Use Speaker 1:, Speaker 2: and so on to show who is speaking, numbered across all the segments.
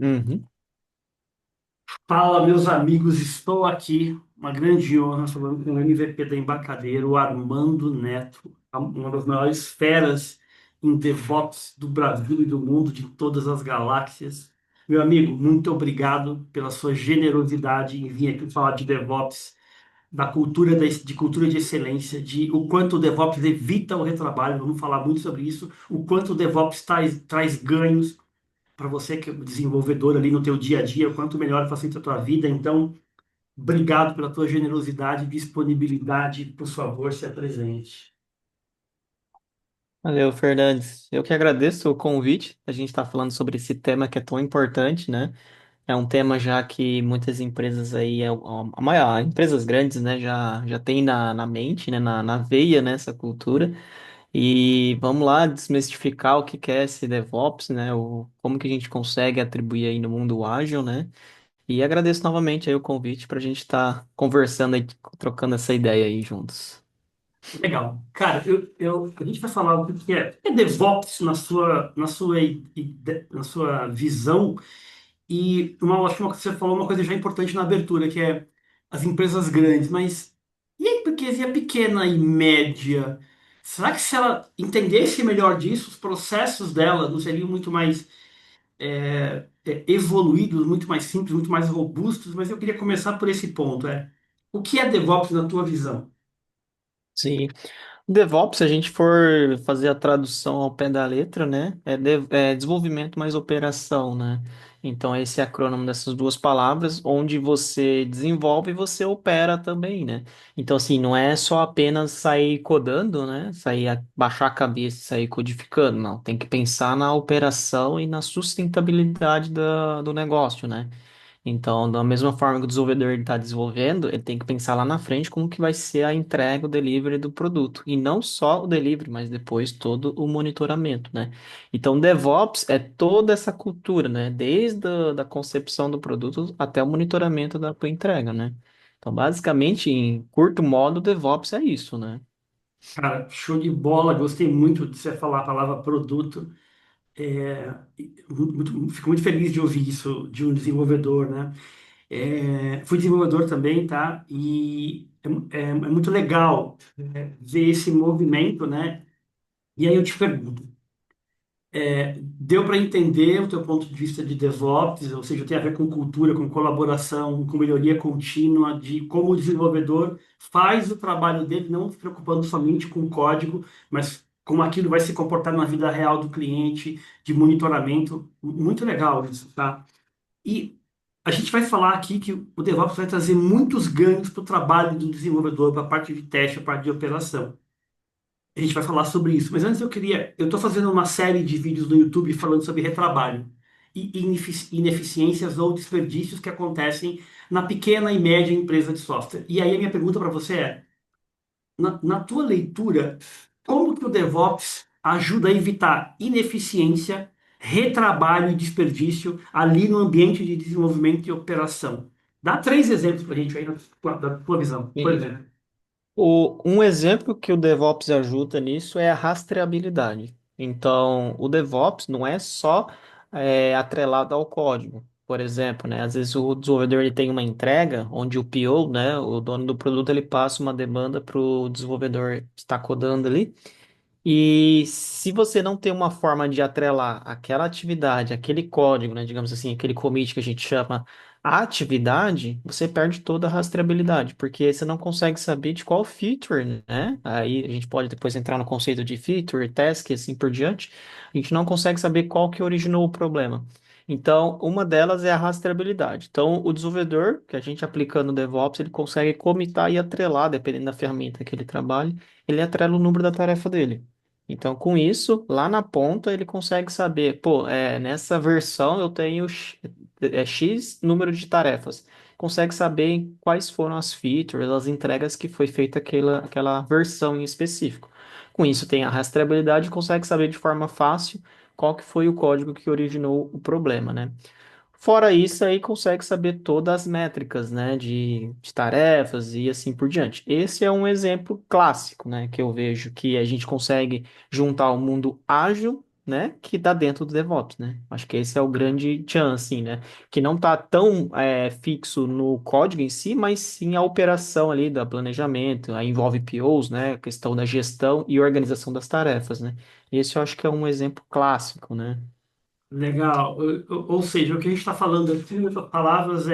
Speaker 1: Uhum.
Speaker 2: Fala, meus amigos, estou aqui. Uma grande honra falando com o MVP da Embarcadeiro, o Armando Neto, uma das maiores feras em DevOps do Brasil e do mundo, de todas as galáxias. Meu amigo, muito obrigado pela sua generosidade em vir aqui falar de DevOps, da cultura de cultura de excelência, de o quanto o DevOps evita o retrabalho. Vamos falar muito sobre isso, o quanto o DevOps traz ganhos para você que é desenvolvedor ali no teu dia a dia, quanto melhor facilita a tua vida. Então, obrigado pela tua generosidade e disponibilidade. Por favor, se apresente.
Speaker 1: Valeu, Fernandes. Eu que agradeço o convite. A gente está falando sobre esse tema que é tão importante, né? É um tema já que muitas empresas aí, a maior, empresas grandes, né, já tem na mente, né, na veia, né, essa cultura. E vamos lá desmistificar o que que é esse DevOps, né? Como que a gente consegue atribuir aí no mundo ágil, né? E agradeço novamente aí o convite para a gente estar conversando aí, trocando essa ideia aí juntos.
Speaker 2: Legal. Cara, a gente vai falar o que é DevOps na sua visão. E acho que você falou uma coisa já importante na abertura, que é as empresas grandes. Mas e aí, porque e a pequena e média? Será que se ela entendesse melhor disso, os processos dela não seriam muito mais evoluídos, muito mais simples, muito mais robustos, mas eu queria começar por esse ponto, o que é DevOps na tua visão?
Speaker 1: Sim. DevOps, se a gente for fazer a tradução ao pé da letra, né? É desenvolvimento mais operação, né? Então, esse é acrônimo dessas duas palavras, onde você desenvolve e você opera também, né? Então, assim, não é só apenas sair codando, né? Baixar a cabeça e sair codificando, não. Tem que pensar na operação e na sustentabilidade do negócio, né? Então, da mesma forma que o desenvolvedor está desenvolvendo, ele tem que pensar lá na frente como que vai ser a entrega, o delivery do produto. E não só o delivery, mas depois todo o monitoramento, né? Então, DevOps é toda essa cultura, né? Desde da concepção do produto até o monitoramento da tua entrega, né? Então, basicamente, em curto modo, DevOps é isso, né?
Speaker 2: Cara, show de bola, gostei muito de você falar a palavra produto. Fico muito feliz de ouvir isso de um desenvolvedor, né? Fui desenvolvedor também, tá? E é muito legal ver esse movimento, né? E aí eu te pergunto, deu para entender o teu ponto de vista de DevOps, ou seja, tem a ver com cultura, com colaboração, com melhoria contínua, de como o desenvolvedor faz o trabalho dele, não se preocupando somente com o código, mas como aquilo vai se comportar na vida real do cliente, de monitoramento. Muito legal isso, tá? E a gente vai falar aqui que o DevOps vai trazer muitos ganhos para o trabalho do desenvolvedor, para a parte de teste, a parte de operação. A gente vai falar sobre isso. Mas antes eu estou fazendo uma série de vídeos no YouTube falando sobre retrabalho e ineficiências ou desperdícios que acontecem na pequena e média empresa de software. E aí a minha pergunta para você na tua leitura, como que o DevOps ajuda a evitar ineficiência, retrabalho e desperdício ali no ambiente de desenvolvimento e operação? Dá três exemplos para a gente aí da tua visão, por exemplo.
Speaker 1: Um exemplo que o DevOps ajuda nisso é a rastreabilidade. Então, o DevOps não é só atrelado ao código. Por exemplo, né, às vezes o desenvolvedor ele tem uma entrega onde o PO, né, o dono do produto, ele passa uma demanda para o desenvolvedor que está codando ali. E se você não tem uma forma de atrelar aquela atividade, aquele código, né, digamos assim, aquele commit que a gente chama a atividade, você perde toda a rastreabilidade, porque você não consegue saber de qual feature, né? Aí a gente pode depois entrar no conceito de feature, task e assim por diante. A gente não consegue saber qual que originou o problema. Então, uma delas é a rastreabilidade. Então, o desenvolvedor, que a gente aplica no DevOps, ele consegue comitar e atrelar, dependendo da ferramenta que ele trabalha, ele atrela o número da tarefa dele. Então, com isso, lá na ponta, ele consegue saber, pô, nessa versão eu tenho X número de tarefas. Consegue saber quais foram as features, as entregas que foi feita aquela versão em específico. Com isso, tem a rastreabilidade e consegue saber de forma fácil qual que foi o código que originou o problema, né? Fora isso, aí consegue saber todas as métricas, né, de tarefas e assim por diante. Esse é um exemplo clássico, né, que eu vejo que a gente consegue juntar o mundo ágil. né, que está dentro do DevOps, né? Acho que esse é o grande chance, assim, né? Que não está tão fixo no código em si, mas sim a operação ali do planejamento, aí envolve POs, né? A questão da gestão e organização das tarefas, né? Esse eu acho que é um exemplo clássico, né?
Speaker 2: Legal. Ou seja, o que a gente está falando aqui, em outras palavras,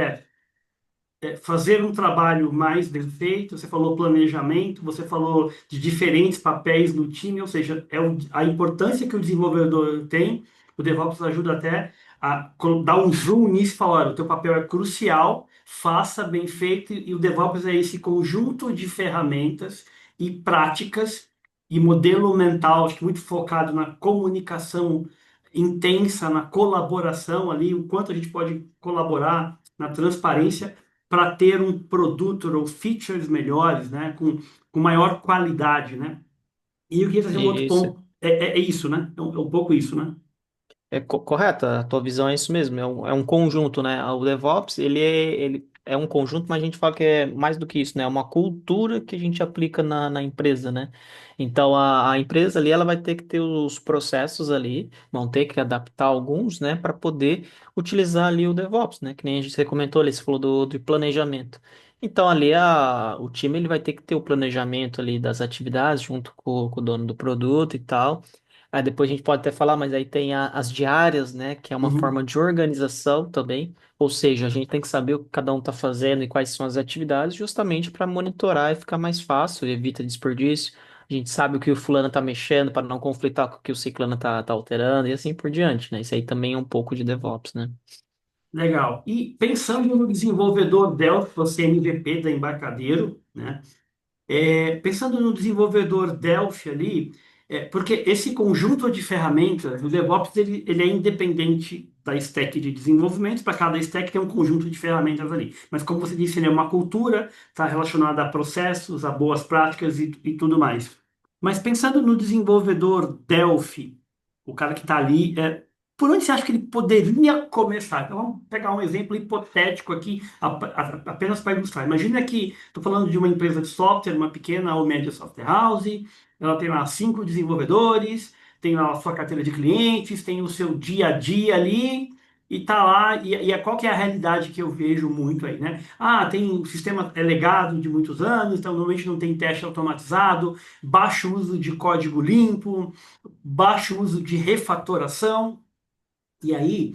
Speaker 2: fazer um trabalho mais bem feito. Você falou planejamento, você falou de diferentes papéis no time, ou seja, a importância que o desenvolvedor tem. O DevOps ajuda até a dar um zoom nisso e falar: olha, o teu papel é crucial, faça bem feito, e o DevOps é esse conjunto de ferramentas e práticas e modelo mental, acho que muito focado na comunicação intensa, na colaboração ali, o quanto a gente pode colaborar na transparência para ter um produto ou features melhores, né, com maior qualidade, né? E eu queria trazer um outro
Speaker 1: Isso.
Speaker 2: ponto. É isso, né? É um pouco isso, né?
Speaker 1: Correto, a tua visão é isso mesmo, é um conjunto, né? O DevOps, ele é um conjunto, mas a gente fala que é mais do que isso, né? É uma cultura que a gente aplica na empresa, né? Então, a empresa ali, ela vai ter que ter os processos ali, vão ter que adaptar alguns, né? Para poder utilizar ali o DevOps, né? Que nem a gente você comentou ali, você falou do planejamento. Então, ali, o time, ele vai ter que ter o planejamento ali das atividades junto com o dono do produto e tal. Aí depois a gente pode até falar, mas aí tem as diárias, né? Que é uma
Speaker 2: Uhum.
Speaker 1: forma de organização também. Ou seja, a gente tem que saber o que cada um está fazendo e quais são as atividades, justamente para monitorar e ficar mais fácil, evita desperdício. A gente sabe o que o fulano está mexendo para não conflitar com o que o ciclano está alterando e assim por diante, né? Isso aí também é um pouco de DevOps, né?
Speaker 2: Legal. E pensando no desenvolvedor Delphi, você é MVP da Embarcadero, né? Pensando no desenvolvedor Delphi ali, porque esse conjunto de ferramentas, o DevOps ele é independente da stack de desenvolvimento, para cada stack tem um conjunto de ferramentas ali. Mas como você disse, ele é uma cultura, está relacionada a processos, a boas práticas e tudo mais. Mas pensando no desenvolvedor Delphi, o cara que está ali, por onde você acha que ele poderia começar? Então vamos pegar um exemplo hipotético aqui, apenas para ilustrar. Imagina que estou falando de uma empresa de software, uma pequena ou média software house. Ela tem lá 5 desenvolvedores, tem lá a sua carteira de clientes, tem o seu dia a dia ali e tá lá. Qual que é a realidade que eu vejo muito aí, né? Ah, tem um sistema legado de muitos anos, então normalmente não tem teste automatizado, baixo uso de código limpo, baixo uso de refatoração. E aí,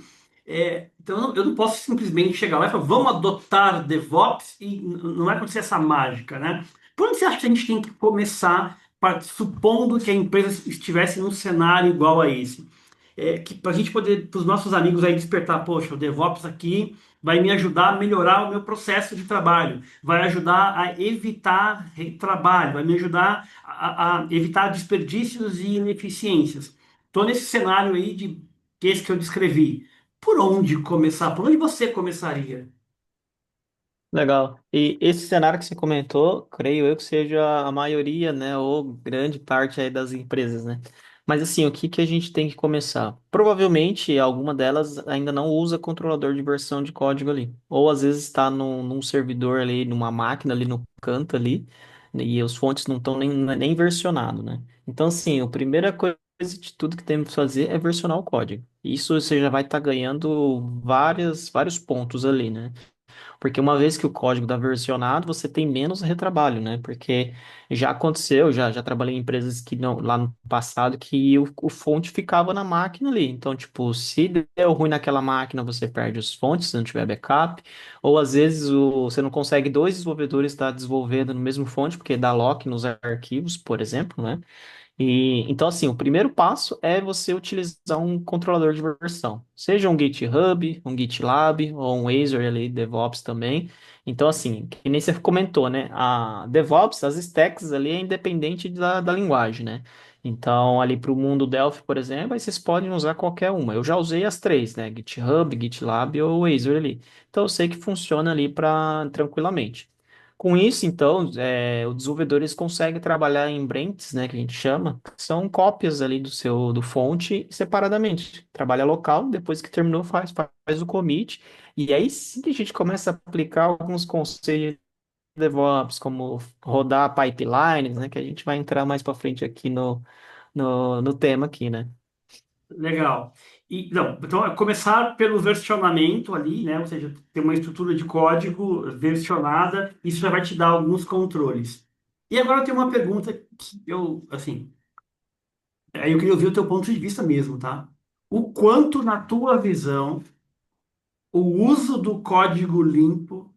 Speaker 2: então eu não posso simplesmente chegar lá e falar, vamos adotar DevOps e não vai acontecer essa mágica, né? Por onde você acha que a gente tem que começar, supondo que a empresa estivesse num cenário igual a esse? Que para a gente poder, para os nossos amigos aí despertar, poxa, o DevOps aqui vai me ajudar a melhorar o meu processo de trabalho, vai ajudar a evitar retrabalho, vai me ajudar a evitar desperdícios e ineficiências. Estou nesse cenário aí de que esse que eu descrevi. Por onde começar? Por onde você começaria?
Speaker 1: Legal. E esse cenário que você comentou, creio eu que seja a maioria, né, ou grande parte aí das empresas, né? Mas assim, o que que a gente tem que começar? Provavelmente alguma delas ainda não usa controlador de versão de código ali, ou às vezes está num servidor ali, numa máquina ali no canto ali, e os fontes não estão nem versionados, né? Então assim, a primeira coisa de tudo que temos que fazer é versionar o código. Isso você já vai estar ganhando vários pontos ali, né? Porque uma vez que o código está versionado, você tem menos retrabalho, né? Porque já aconteceu, já trabalhei em empresas que não, lá no passado, que o fonte ficava na máquina ali. Então, tipo, se deu ruim naquela máquina, você perde os fontes, se não tiver backup. Ou às vezes você não consegue dois desenvolvedores estar desenvolvendo no mesmo fonte, porque dá lock nos arquivos, por exemplo, né? E, então, assim, o primeiro passo é você utilizar um controlador de versão, seja um GitHub, um GitLab ou um Azure ali, DevOps também. Então, assim, que nem você comentou, né? A DevOps, as stacks ali é independente da linguagem, né? Então, ali para o mundo Delphi, por exemplo, aí vocês podem usar qualquer uma. Eu já usei as três, né? GitHub, GitLab ou Azure ali. Então, eu sei que funciona ali para tranquilamente. Com isso, então, o desenvolvedor eles consegue trabalhar em branches, né, que a gente chama, que são cópias ali do fonte separadamente. Trabalha local, depois que terminou, faz o commit, e aí sim que a gente começa a aplicar alguns conceitos de DevOps, como rodar pipelines, né, que a gente vai entrar mais para frente aqui no tema aqui, né?
Speaker 2: Legal. E, não, então, é começar pelo versionamento ali, né? Ou seja, ter uma estrutura de código versionada, isso já vai te dar alguns controles. E agora eu tenho uma pergunta que eu, assim, aí eu queria ouvir o teu ponto de vista mesmo, tá? O quanto, na tua visão, o uso do código limpo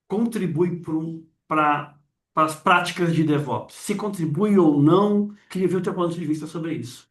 Speaker 2: contribui para as práticas de DevOps? Se contribui ou não, queria ver o teu ponto de vista sobre isso.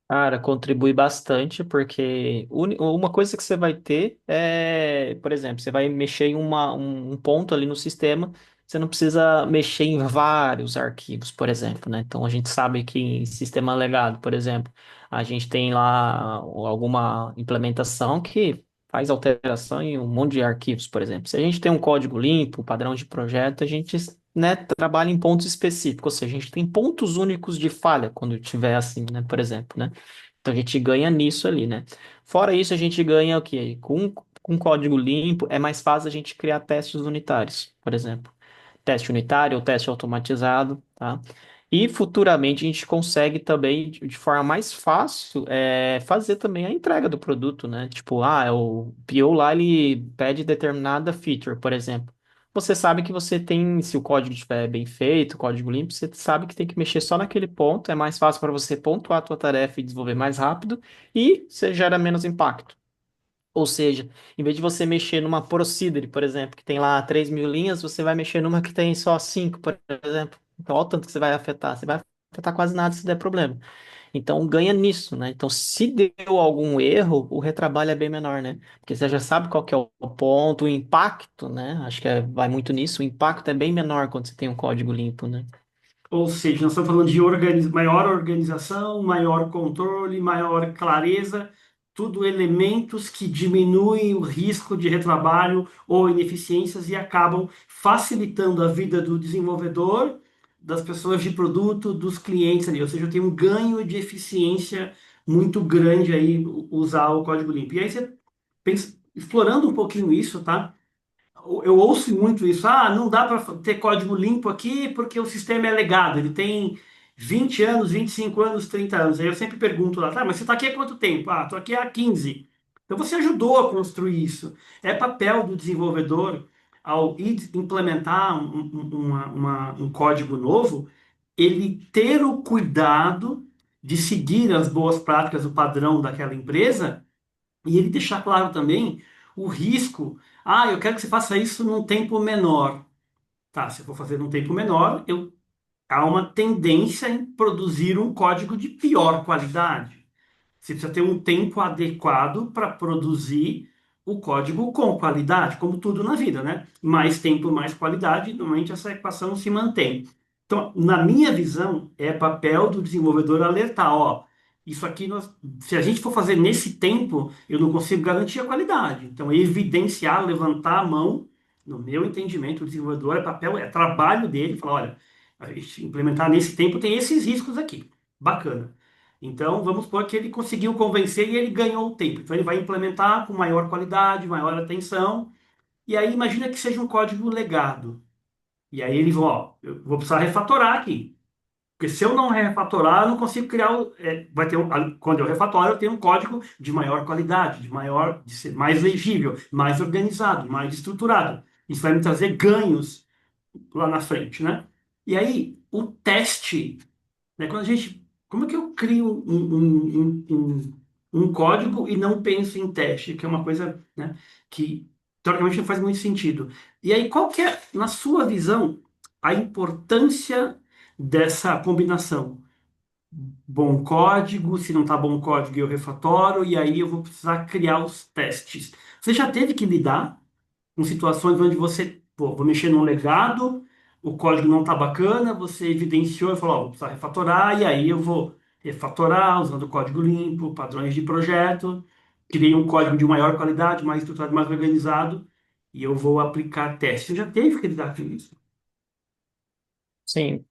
Speaker 1: Cara, contribui bastante, porque uma coisa que você vai ter é, por exemplo, você vai mexer em um ponto ali no sistema, você não precisa mexer em vários arquivos, por exemplo, né? Então a gente sabe que em sistema legado, por exemplo, a gente tem lá alguma implementação que faz alteração em um monte de arquivos, por exemplo. Se a gente tem um código limpo, padrão de projeto, a gente, né, trabalha em pontos específicos, ou seja, a gente tem pontos únicos de falha quando tiver assim, né, por exemplo, né? Então a gente ganha nisso ali, né? Fora isso, a gente ganha o quê? Com código limpo, é mais fácil a gente criar testes unitários, por exemplo. Teste unitário ou teste automatizado, tá? E futuramente a gente consegue também, de forma mais fácil, fazer também a entrega do produto, né? Tipo, o PO lá, ele pede determinada feature, por exemplo. Você sabe que você tem, se o código estiver bem feito, código limpo, você sabe que tem que mexer só naquele ponto, é mais fácil para você pontuar a tua tarefa e desenvolver mais rápido, e você gera menos impacto. Ou seja, em vez de você mexer numa procedure, por exemplo, que tem lá 3.000 linhas, você vai mexer numa que tem só 5, por exemplo. Então, olha o tanto que você vai afetar. Você vai afetar quase nada se der problema. Então, ganha nisso, né? Então, se deu algum erro, o retrabalho é bem menor, né? Porque você já sabe qual que é o ponto, o impacto, né? Acho que vai muito nisso. O impacto é bem menor quando você tem um código limpo, né?
Speaker 2: Ou seja, nós estamos falando de maior organização, maior controle, maior clareza, tudo elementos que diminuem o risco de retrabalho ou ineficiências e acabam facilitando a vida do desenvolvedor, das pessoas de produto, dos clientes ali. Ou seja, eu tenho um ganho de eficiência muito grande aí usar o código limpo. E aí você pensa, explorando um pouquinho isso, tá? Eu ouço muito isso. Ah, não dá para ter código limpo aqui porque o sistema é legado. Ele tem 20 anos, 25 anos, 30 anos. Aí eu sempre pergunto lá, tá, mas você está aqui há quanto tempo? Ah, estou aqui há 15. Então você ajudou a construir isso. É papel do desenvolvedor, ao implementar um código novo, ele ter o cuidado de seguir as boas práticas, o padrão daquela empresa e ele deixar claro também o risco. Ah, eu quero que você faça isso num tempo menor. Tá, se eu for fazer num tempo menor, há uma tendência em produzir um código de pior qualidade. Você precisa ter um tempo adequado para produzir o código com qualidade, como tudo na vida, né? Mais tempo, mais qualidade, normalmente essa equação se mantém. Então, na minha visão, é papel do desenvolvedor alertar, ó, isso aqui, se a gente for fazer nesse tempo, eu não consigo garantir a qualidade. Então, evidenciar, levantar a mão, no meu entendimento, o desenvolvedor é papel, é trabalho dele, falar, olha, a gente implementar nesse tempo tem esses riscos aqui. Bacana. Então, vamos supor que ele conseguiu convencer e ele ganhou o tempo. Então, ele vai implementar com maior qualidade, maior atenção. E aí, imagina que seja um código legado. E aí, ele vai, ó, eu vou precisar refatorar aqui. Porque se eu não refatorar, eu não consigo criar. Vai ter quando eu refatoro, eu tenho um código de maior qualidade, de ser mais legível, mais organizado, mais estruturado. Isso vai me trazer ganhos lá na frente, né? E aí, o teste, né? Como é que eu crio um código e não penso em teste, que é uma coisa, né, que teoricamente não faz muito sentido. E aí, qual que é, na sua visão, a importância dessa combinação? Bom código, se não está bom código, eu refatoro, e aí eu vou precisar criar os testes. Você já teve que lidar com situações onde você, pô, vou mexer num legado, o código não está bacana, você evidenciou e falou, ó, vou precisar refatorar, e aí eu vou refatorar usando código limpo, padrões de projeto, criei um código de maior qualidade, mais estruturado, mais organizado, e eu vou aplicar testes. Você já teve que lidar com isso?
Speaker 1: Sim,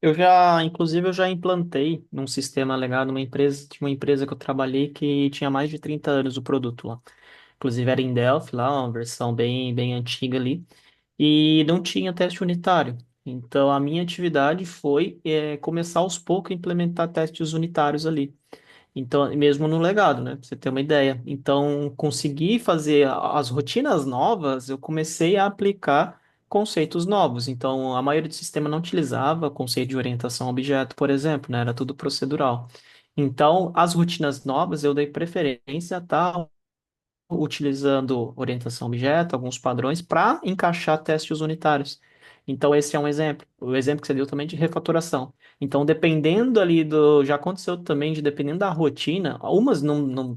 Speaker 1: inclusive, eu já implantei num sistema legado numa empresa, tinha uma empresa que eu trabalhei que tinha mais de 30 anos o produto lá. Inclusive era em Delphi lá, uma versão bem, bem antiga ali, e não tinha teste unitário. Então a minha atividade foi começar aos poucos a implementar testes unitários ali. Então, mesmo no legado, né? Pra você ter uma ideia. Então, conseguir fazer as rotinas novas, eu comecei a aplicar conceitos novos. Então, a maioria do sistema não utilizava conceito de orientação a objeto, por exemplo, né? Era tudo procedural. Então, as rotinas novas eu dei preferência a estar utilizando orientação a objeto, alguns padrões, para encaixar testes unitários. Então, esse é um exemplo. O exemplo que você deu também de refatoração. Então, dependendo ali do. Já aconteceu também de dependendo da rotina, umas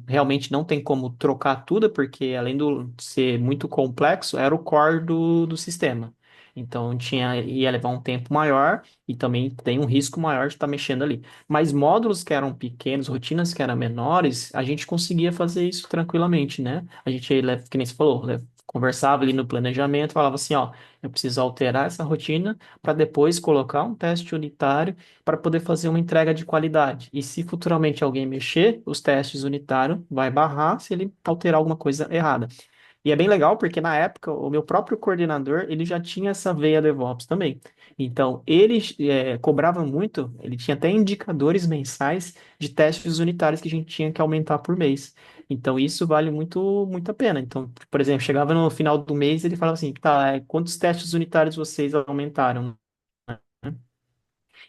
Speaker 1: realmente não tem como trocar tudo, porque além de ser muito complexo, era o core do sistema. Então, ia levar um tempo maior e também tem um risco maior de estar mexendo ali. Mas módulos que eram pequenos, rotinas que eram menores, a gente conseguia fazer isso tranquilamente, né? A gente, que nem você falou, conversava ali no planejamento, falava assim, ó, eu preciso alterar essa rotina para depois colocar um teste unitário para poder fazer uma entrega de qualidade. E se futuramente alguém mexer, os testes unitários vai barrar se ele alterar alguma coisa errada. E é bem legal porque na época o meu próprio coordenador ele já tinha essa veia DevOps também. Então ele cobrava muito, ele tinha até indicadores mensais de testes unitários que a gente tinha que aumentar por mês. Então isso vale muito a pena. Então, por exemplo, chegava no final do mês ele falava assim, tá, quantos testes unitários vocês aumentaram?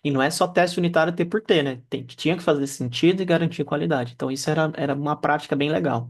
Speaker 1: E não é só teste unitário T por T, né? Tinha que fazer sentido e garantir qualidade. Então isso era uma prática bem legal.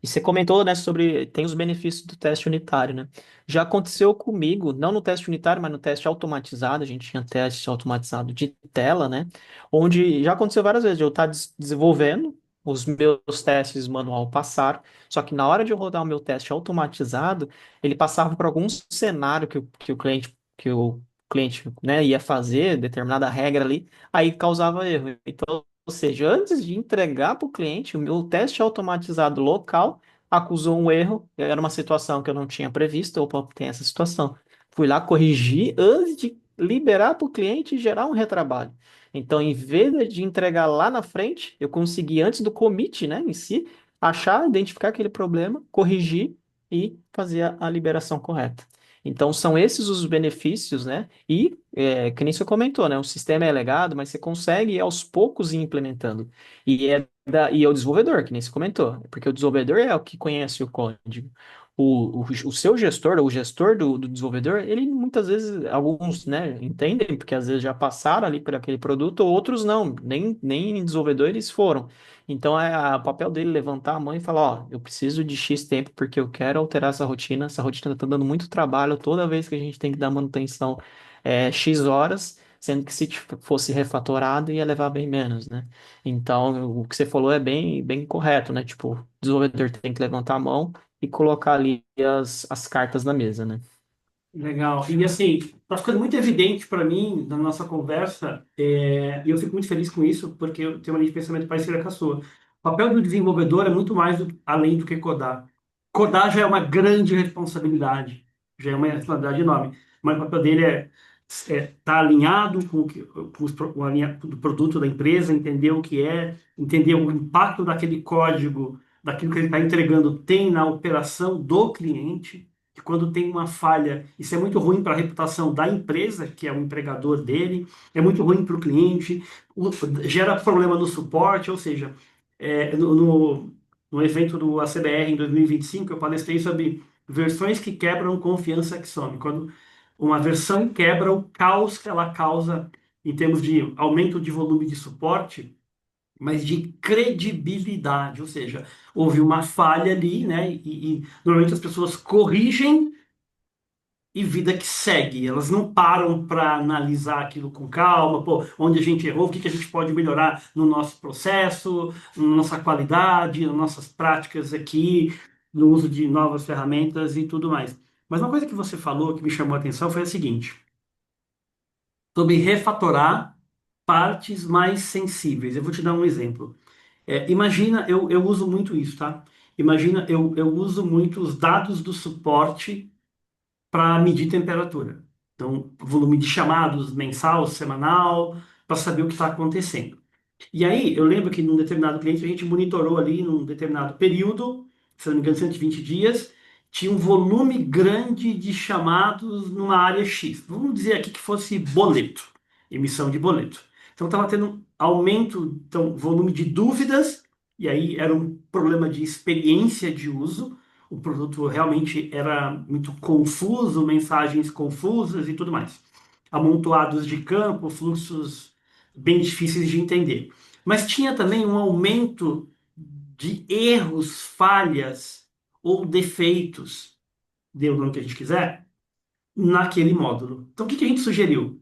Speaker 1: E você comentou, né, sobre tem os benefícios do teste unitário, né? Já aconteceu comigo, não no teste unitário, mas no teste automatizado, a gente tinha teste automatizado de tela, né? Onde já aconteceu várias vezes, de eu estar desenvolvendo, os meus testes manual passaram, só que na hora de eu rodar o meu teste automatizado, ele passava por algum cenário que o cliente, né, ia fazer, determinada regra ali, aí causava erro. Então, ou seja, antes de entregar para o cliente, o meu teste automatizado local acusou um erro, era uma situação que eu não tinha previsto, opa, tem essa situação. Fui lá corrigir antes de liberar para o cliente e gerar um retrabalho. Então, em vez de entregar lá na frente, eu consegui, antes do commit, né, em si, achar, identificar aquele problema, corrigir e fazer a liberação correta. Então, são esses os benefícios, né? E, que nem você comentou, né? O sistema é legado, mas você consegue aos poucos ir implementando. E é o desenvolvedor, que nem você comentou, porque o desenvolvedor é o que conhece o código. O seu gestor, o gestor do desenvolvedor, ele muitas vezes, alguns, né, entendem, porque às vezes já passaram ali por aquele produto, outros não, nem desenvolvedores foram. Então é o papel dele levantar a mão e falar, ó, eu preciso de X tempo porque eu quero alterar essa rotina está dando muito trabalho toda vez que a gente tem que dar manutenção X horas, sendo que se fosse refatorado ia levar bem menos, né? Então o que você falou é bem correto, né? Tipo, o desenvolvedor tem que levantar a mão e colocar ali as cartas na mesa, né?
Speaker 2: Legal. E assim, está ficando muito evidente para mim, na nossa conversa, e eu fico muito feliz com isso, porque eu tenho uma linha de pensamento parecida com a sua. O papel do desenvolvedor é muito mais além do que codar. Codar já é uma grande responsabilidade, já é uma responsabilidade enorme. Mas o papel dele é estar alinhado com a linha do produto da empresa, entender o que é, entender o impacto daquele código, daquilo que ele está entregando, tem na operação do cliente que quando tem uma falha, isso é muito ruim para a reputação da empresa, que é o empregador dele, é muito ruim para o cliente, gera problema no suporte, ou seja, no evento do ACBR em 2025, eu palestrei sobre versões que quebram confiança que some. Quando uma versão quebra, o caos que ela causa em termos de aumento de volume de suporte, mas de credibilidade, ou seja, houve uma falha ali, né? E normalmente as pessoas corrigem e vida que segue. Elas não param para analisar aquilo com calma, pô, onde a gente errou, o que que a gente pode melhorar no nosso processo, na nossa qualidade, nas nossas práticas aqui, no uso de novas ferramentas e tudo mais. Mas uma coisa que você falou que me chamou a atenção foi a seguinte, sobre refatorar partes mais sensíveis. Eu vou te dar um exemplo. Imagina, eu uso muito isso, tá? Imagina, eu uso muito os dados do suporte para medir temperatura. Então, volume de chamados mensal, semanal, para saber o que está acontecendo. E aí, eu lembro que num determinado cliente a gente monitorou ali num determinado período, se não me engano, 120 dias, tinha um volume grande de chamados numa área X. Vamos dizer aqui que fosse boleto, emissão de boleto. Então estava tendo um aumento, então, volume de dúvidas, e aí era um problema de experiência de uso. O produto realmente era muito confuso, mensagens confusas e tudo mais. Amontoados de campo, fluxos bem difíceis de entender. Mas tinha também um aumento de erros, falhas ou defeitos, dê o nome que a gente quiser, naquele módulo. Então, o que que a gente sugeriu?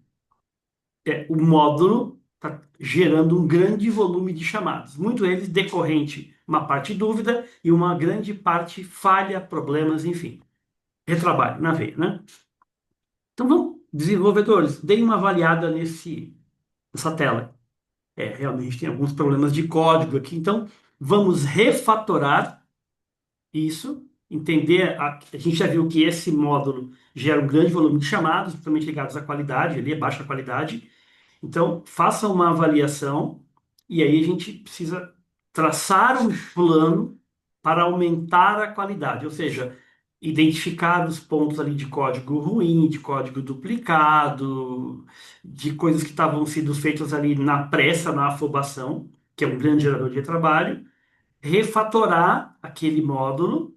Speaker 2: O módulo está gerando um grande volume de chamadas, muito eles decorrente, uma parte dúvida e uma grande parte falha, problemas, enfim, retrabalho na veia, né? Então, vamos, desenvolvedores, deem uma avaliada nessa tela. Realmente tem alguns problemas de código aqui, então vamos refatorar isso, entender, a gente já viu que esse módulo gera um grande volume de chamadas, principalmente ligados à qualidade, ali é baixa qualidade. Então, faça uma avaliação e aí a gente precisa traçar um plano para aumentar a qualidade, ou seja, identificar os pontos ali de código ruim, de código duplicado, de coisas que estavam sendo feitas ali na pressa, na afobação, que é um grande gerador de trabalho, refatorar aquele módulo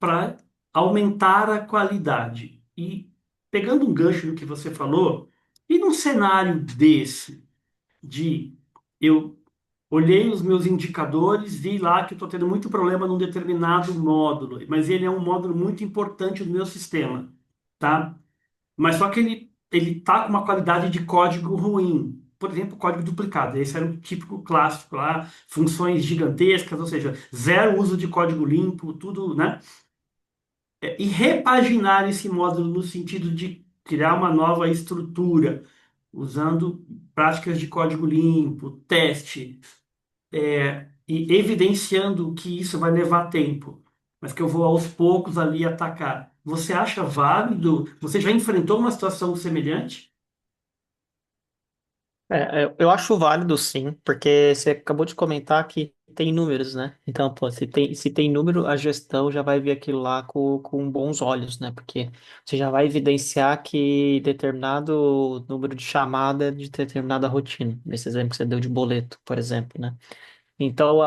Speaker 2: para aumentar a qualidade. E pegando um gancho no que você falou, e num cenário desse, de eu olhei os meus indicadores, vi lá que eu estou tendo muito problema num determinado módulo, mas ele é um módulo muito importante do meu sistema, tá? Mas só que ele tá com uma qualidade de código ruim. Por exemplo, código duplicado. Esse era um típico clássico lá, funções gigantescas, ou seja, zero uso de código limpo, tudo, né? E repaginar esse módulo no sentido de criar uma nova estrutura, usando práticas de código limpo, teste, e evidenciando que isso vai levar tempo, mas que eu vou aos poucos ali atacar. Você acha válido? Você já enfrentou uma situação semelhante?
Speaker 1: Eu acho válido sim, porque você acabou de comentar que tem números, né? Então, pô, se tem número, a gestão já vai ver aquilo lá com bons olhos, né? Porque você já vai evidenciar que determinado número de chamada é de determinada rotina. Nesse exemplo que você deu de boleto, por exemplo, né? Então,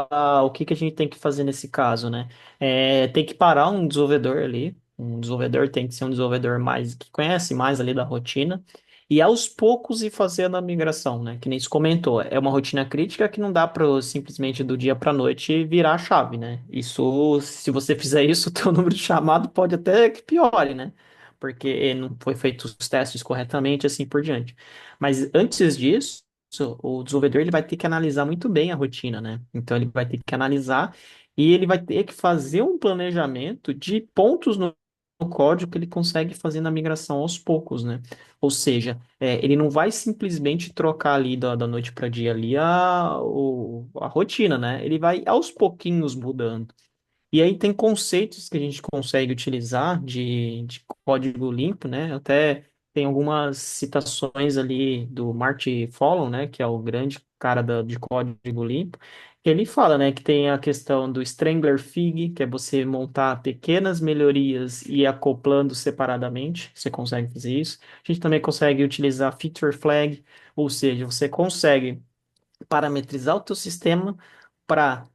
Speaker 1: o que que a gente tem que fazer nesse caso, né? Tem que parar um desenvolvedor ali. Um desenvolvedor tem que ser um desenvolvedor mais que conhece mais ali da rotina e aos poucos ir fazendo a migração, né? Que nem se comentou, é uma rotina crítica que não dá para simplesmente do dia para noite virar a chave, né? Isso, se você fizer isso, o teu número de chamado pode até que piore, né? Porque não foi feito os testes corretamente, assim por diante. Mas antes disso o desenvolvedor ele vai ter que analisar muito bem a rotina, né? Então ele vai ter que analisar e ele vai ter que fazer um planejamento de pontos no código que ele consegue fazer na migração aos poucos, né? Ou seja, ele não vai simplesmente trocar ali da noite para dia ali a rotina, né? Ele vai aos pouquinhos mudando. E aí tem conceitos que a gente consegue utilizar de código limpo, né? Até tem algumas citações ali do Marty Fallon, né? Que é o grande cara de código limpo. Ele fala, né, que tem a questão do Strangler Fig, que é você montar pequenas melhorias e ir acoplando separadamente. Você consegue fazer isso. A gente também consegue utilizar Feature Flag, ou seja, você consegue parametrizar o teu sistema para,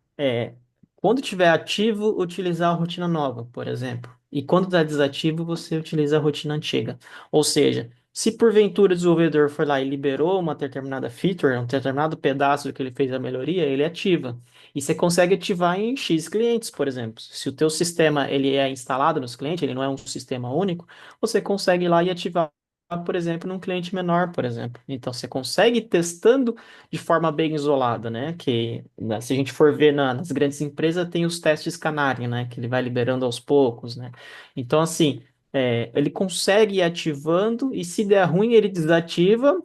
Speaker 1: quando estiver ativo, utilizar a rotina nova, por exemplo. E quando está desativo, você utiliza a rotina antiga. Ou seja, se porventura o desenvolvedor foi lá e liberou uma determinada feature, um determinado pedaço do que ele fez a melhoria, ele ativa. E você consegue ativar em X clientes, por exemplo. Se o teu sistema ele é instalado nos clientes, ele não é um sistema único, você consegue ir lá e ativar, por exemplo, num cliente menor, por exemplo. Então, você consegue ir testando de forma bem isolada, né? Que né, se a gente for ver nas grandes empresas, tem os testes canário, né? Que ele vai liberando aos poucos, né? Então, assim, ele consegue ir ativando e se der ruim, ele desativa,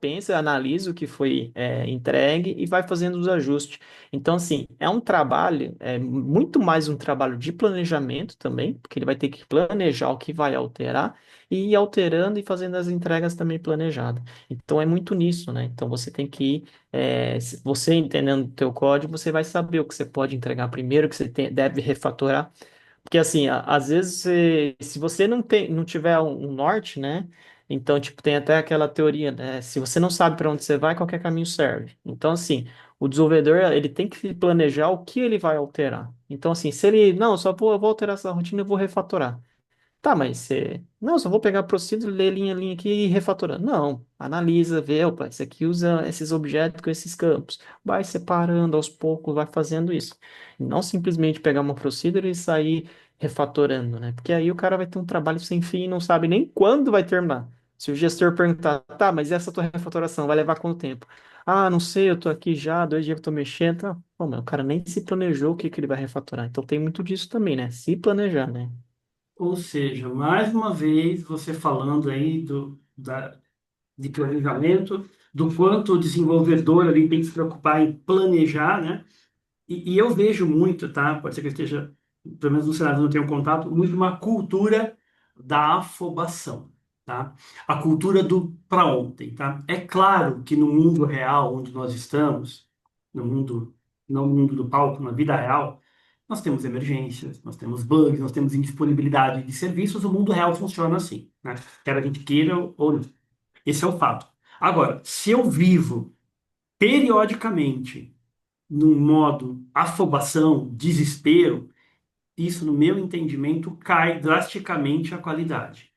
Speaker 1: pensa, analisa o que foi entregue e vai fazendo os ajustes. Então, assim, é um trabalho, muito mais um trabalho de planejamento também, porque ele vai ter que planejar o que vai alterar e ir alterando e fazendo as entregas também planejadas. Então é muito nisso, né? Então você tem que ir, você entendendo o teu código, você vai saber o que você pode entregar primeiro, o que você deve refatorar. Porque assim, às vezes, se você não tiver um norte, né? Então, tipo, tem até aquela teoria, né? Se você não sabe para onde você vai, qualquer caminho serve. Então, assim, o desenvolvedor, ele tem que planejar o que ele vai alterar. Então, assim, se ele, não, eu vou alterar essa rotina e vou refatorar. Tá, mas você. Não, só vou pegar a procedure, ler linha a linha aqui e refatorar. Não, analisa, vê, opa, isso aqui usa esses objetos com esses campos. Vai separando aos poucos, vai fazendo isso. Não simplesmente pegar uma procedure e sair refatorando, né? Porque aí o cara vai ter um trabalho sem fim e não sabe nem quando vai terminar. Se o gestor perguntar, tá, mas essa tua refatoração vai levar quanto tempo? Ah, não sei, eu tô aqui já, 2 dias que eu tô mexendo. Tá. Pô, mas o cara nem se planejou o que que ele vai refatorar. Então tem muito disso também, né? Se planejar, né?
Speaker 2: Ou seja, mais uma vez, você falando aí de planejamento, do quanto o desenvolvedor ali tem que se preocupar em planejar, né? E eu vejo muito, tá? Pode ser que eu esteja, pelo menos no cenário que eu não tenho contato, muito uma cultura da afobação, tá? A cultura do para ontem, tá? É claro que no mundo real onde nós estamos, no mundo, não no mundo do palco, na vida real, nós temos emergências, nós temos bugs, nós temos indisponibilidade de serviços, o mundo real funciona assim, né? Quer a gente queira ou não. Esse é o fato. Agora, se eu vivo periodicamente num modo afobação, desespero, isso, no meu entendimento, cai drasticamente a qualidade.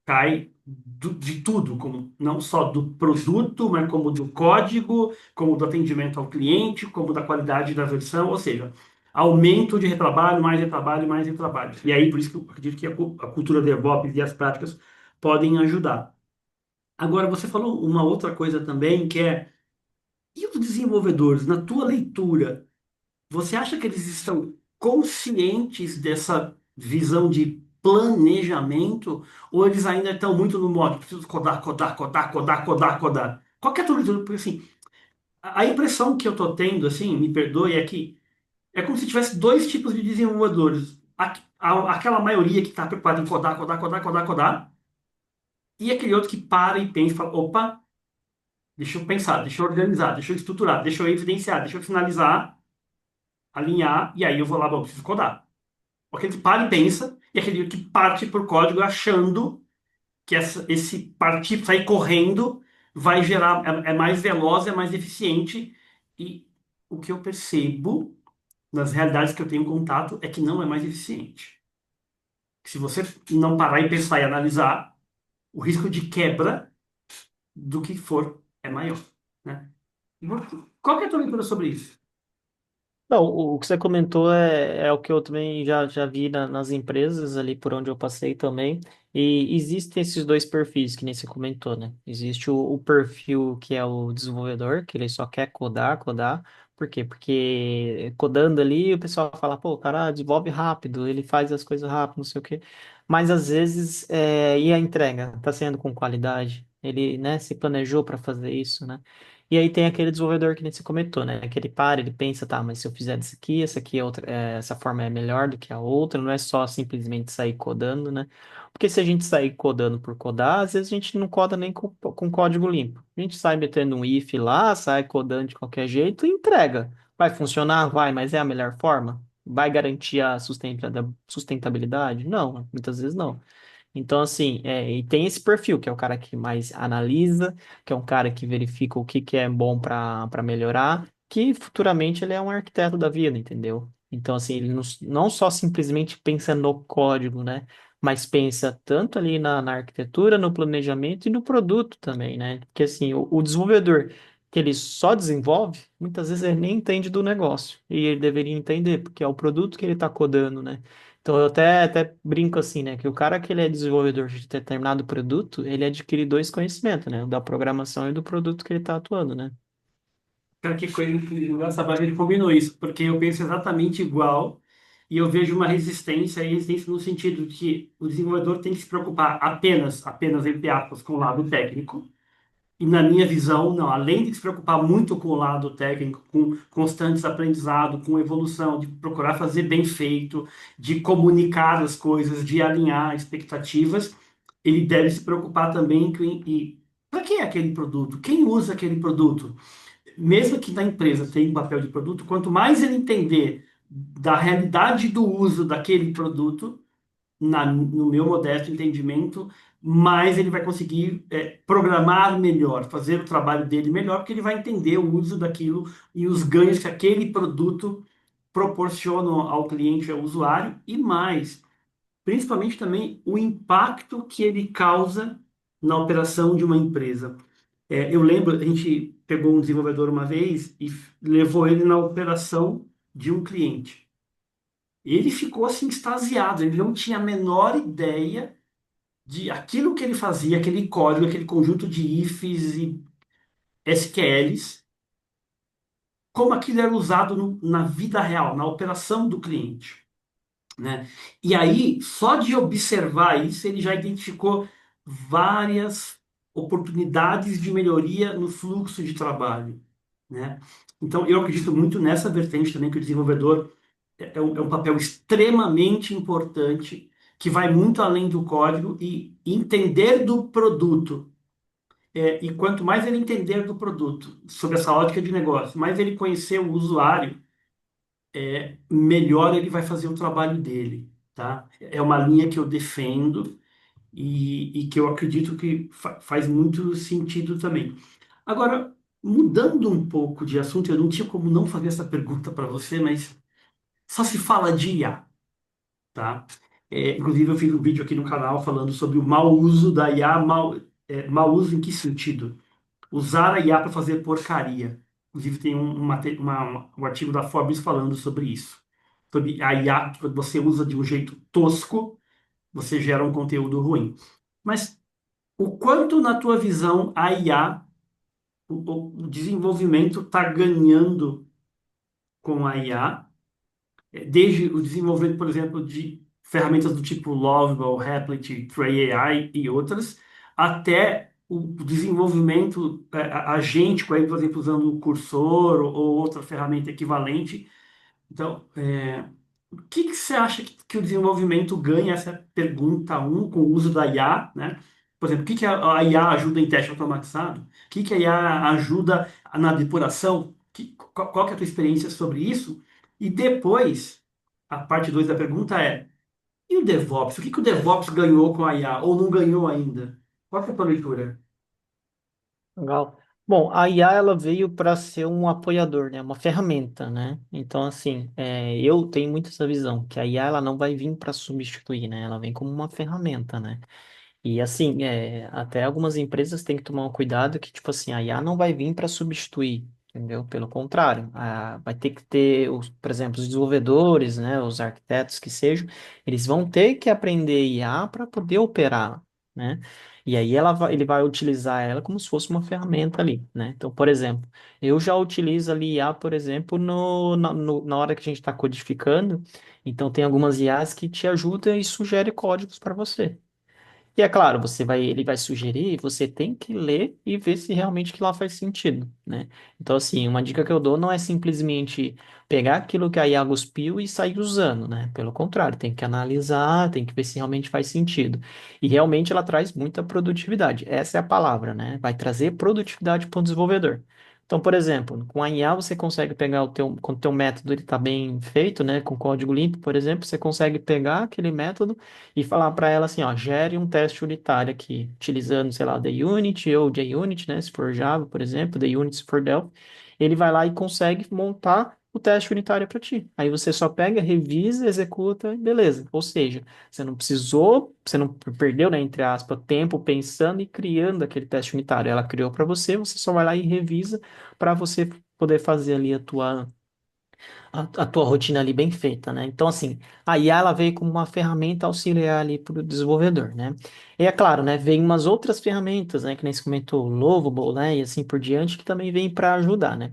Speaker 2: Cai de tudo, como, não só do produto, mas como do código, como do atendimento ao cliente, como da qualidade da versão, ou seja, aumento de retrabalho, mais retrabalho, mais retrabalho. E aí, por isso que eu acredito que a cultura DevOps e as práticas podem ajudar. Agora, você falou uma outra coisa também, que é, e os desenvolvedores, na tua leitura, você acha que eles estão conscientes dessa visão de planejamento ou eles ainda estão muito no modo preciso codar, codar, codar, codar, codar, codar? Qual que é a tua leitura? Porque assim, a impressão que eu tô tendo, assim, me perdoe, é que é como se tivesse dois tipos de desenvolvedores. Aquela maioria que está preocupada em codar, codar, codar, codar, codar, e aquele outro que para e pensa e fala, opa, deixa eu pensar, deixa eu organizar, deixa eu estruturar, deixa eu evidenciar, deixa eu finalizar, alinhar, e aí eu vou lá, bom, preciso codar. Aquele que para e pensa, e aquele que parte por código achando que esse partir, sair correndo, vai gerar, é mais veloz, é mais eficiente. E o que eu percebo nas realidades que eu tenho contato é que não é mais eficiente. Se você não parar e pensar e analisar, o risco de quebra do que for é maior, né? Qual que é a tua leitura sobre isso?
Speaker 1: Não, o que você comentou é o que eu também já vi nas empresas ali por onde eu passei também. E existem esses dois perfis que nem você comentou, né? Existe o perfil que é o desenvolvedor, que ele só quer codar, codar. Por quê? Porque codando ali o pessoal fala, pô, o cara desenvolve rápido, ele faz as coisas rápido, não sei o quê. Mas às vezes, e a entrega? Tá sendo com qualidade? Ele, né, se planejou para fazer isso, né? E aí tem aquele desenvolvedor que nem você comentou, né? Que ele para, ele pensa, tá, mas se eu fizer isso aqui, essa aqui é outra, essa forma é melhor do que a outra, não é só simplesmente sair codando, né? Porque se a gente sair codando por codar, às vezes a gente não coda nem com código limpo. A gente sai metendo um if lá, sai codando de qualquer jeito e entrega. Vai funcionar? Vai, mas é a melhor forma? Vai garantir a sustentabilidade? Não, muitas vezes não. Então, assim, e tem esse perfil, que é o cara que mais analisa, que é um cara que verifica o que, que é bom para melhorar, que futuramente ele é um arquiteto da vida, entendeu? Então, assim, ele não só simplesmente pensa no código, né? Mas pensa tanto ali na arquitetura, no planejamento e no produto também, né? Porque, assim, o desenvolvedor que ele só desenvolve, muitas vezes ele nem entende do negócio. E ele deveria entender, porque é o produto que ele está codando, né? Então eu até brinco assim, né? Que o cara que ele é desenvolvedor de determinado produto, ele adquire dois conhecimentos, né? O da programação e do produto que ele está atuando, né?
Speaker 2: Cara, que coisa incrível. Essa a gente combinou isso, porque eu penso exatamente igual e eu vejo uma resistência, e resistência no sentido de que o desenvolvedor tem que se preocupar apenas, entre aspas, com o lado técnico. E na minha visão, não, além de se preocupar muito com o lado técnico, com constantes aprendizado, com evolução, de procurar fazer bem feito, de comunicar as coisas, de alinhar expectativas, ele deve se preocupar também com e para que é aquele produto? Quem usa aquele produto? Mesmo que na empresa tenha um papel de produto, quanto mais ele entender da realidade do uso daquele produto, no meu modesto entendimento, mais ele vai conseguir programar melhor, fazer o trabalho dele melhor, porque ele vai entender o uso daquilo e os ganhos que aquele produto proporciona ao cliente, ao usuário, e mais, principalmente também o impacto que ele causa na operação de uma empresa. Eu lembro, a gente pegou um desenvolvedor uma vez e levou ele na operação de um cliente. Ele ficou assim extasiado, ele não tinha a menor ideia de aquilo que ele fazia, aquele código, aquele conjunto de ifs e SQLs, como aquilo era usado na vida real, na operação do cliente, né? E aí, só de observar isso, ele já identificou várias oportunidades de melhoria no fluxo de trabalho, né? Então, eu acredito muito nessa vertente também que o desenvolvedor é um papel extremamente importante, que vai muito além do código e entender do produto. E quanto mais ele entender do produto, sobre essa ótica de negócio, mais ele conhecer o usuário, melhor ele vai fazer o trabalho dele, tá? É uma linha que eu defendo e que eu acredito que faz muito sentido também. Agora, mudando um pouco de assunto, eu não tinha como não fazer essa pergunta para você, mas só se fala de IA, tá? Inclusive, eu fiz um vídeo aqui no canal falando sobre o mau uso da IA. Mau uso em que sentido? Usar a IA para fazer porcaria. Inclusive, tem um artigo da Forbes falando sobre isso. Sobre a IA, que quando você usa de um jeito tosco, você gera um conteúdo ruim. Mas o quanto, na tua visão, a IA, o desenvolvimento está ganhando com a IA? Desde o desenvolvimento, por exemplo, de ferramentas do tipo Lovable, Replit, Tray AI e outras, até o desenvolvimento agêntico, aí, por exemplo, usando o Cursor ou outra ferramenta equivalente. Então, o que que você acha que o desenvolvimento ganha essa pergunta um com o uso da IA, né? Por exemplo, o que que a IA ajuda em teste automatizado? O que que a IA ajuda na depuração? Qual que é a tua experiência sobre isso? E depois, a parte 2 da pergunta é, e o DevOps? O que que o DevOps ganhou com a IA ou não ganhou ainda? Qual que é a tua leitura?
Speaker 1: Legal. Bom, a IA ela veio para ser um apoiador, né? Uma ferramenta, né? Então, assim, eu tenho muito essa visão que a IA ela não vai vir para substituir, né? Ela vem como uma ferramenta, né? E assim, até algumas empresas têm que tomar um cuidado que, tipo assim, a IA não vai vir para substituir, entendeu? Pelo contrário, vai ter que ter, por exemplo, os desenvolvedores, né, os arquitetos que sejam, eles vão ter que aprender IA para poder operar, né? E aí ele vai utilizar ela como se fosse uma ferramenta ali, né? Então, por exemplo, eu já utilizo ali IA, por exemplo, na hora que a gente está codificando, então tem algumas IAs que te ajudam e sugerem códigos para você. E é claro, ele vai sugerir, você tem que ler e ver se realmente aquilo lá faz sentido, né? Então, assim, uma dica que eu dou não é simplesmente pegar aquilo que a IA cuspiu e sair usando, né? Pelo contrário, tem que analisar, tem que ver se realmente faz sentido. E realmente ela traz muita produtividade. Essa é a palavra, né? Vai trazer produtividade para o desenvolvedor. Então, por exemplo, com a IA você consegue pegar quando o teu método ele está bem feito, né? Com código limpo, por exemplo, você consegue pegar aquele método e falar para ela assim, ó, gere um teste unitário aqui, utilizando, sei lá, JUnit ou JUnit, né, se for Java, por exemplo, JUnit se for Delphi, ele vai lá e consegue montar o teste unitário para ti. Aí você só pega, revisa, executa, e beleza. Ou seja, você não precisou, você não perdeu, né, entre aspas, tempo pensando e criando aquele teste unitário. Ela criou para você, você só vai lá e revisa para você poder fazer ali a tua rotina ali bem feita, né? Então, assim, a IA ela veio como uma ferramenta auxiliar ali para o desenvolvedor, né? E é claro, né? Vem umas outras ferramentas, né? Que nem você comentou, o Lovable, né? E assim por diante, que também vem para ajudar, né?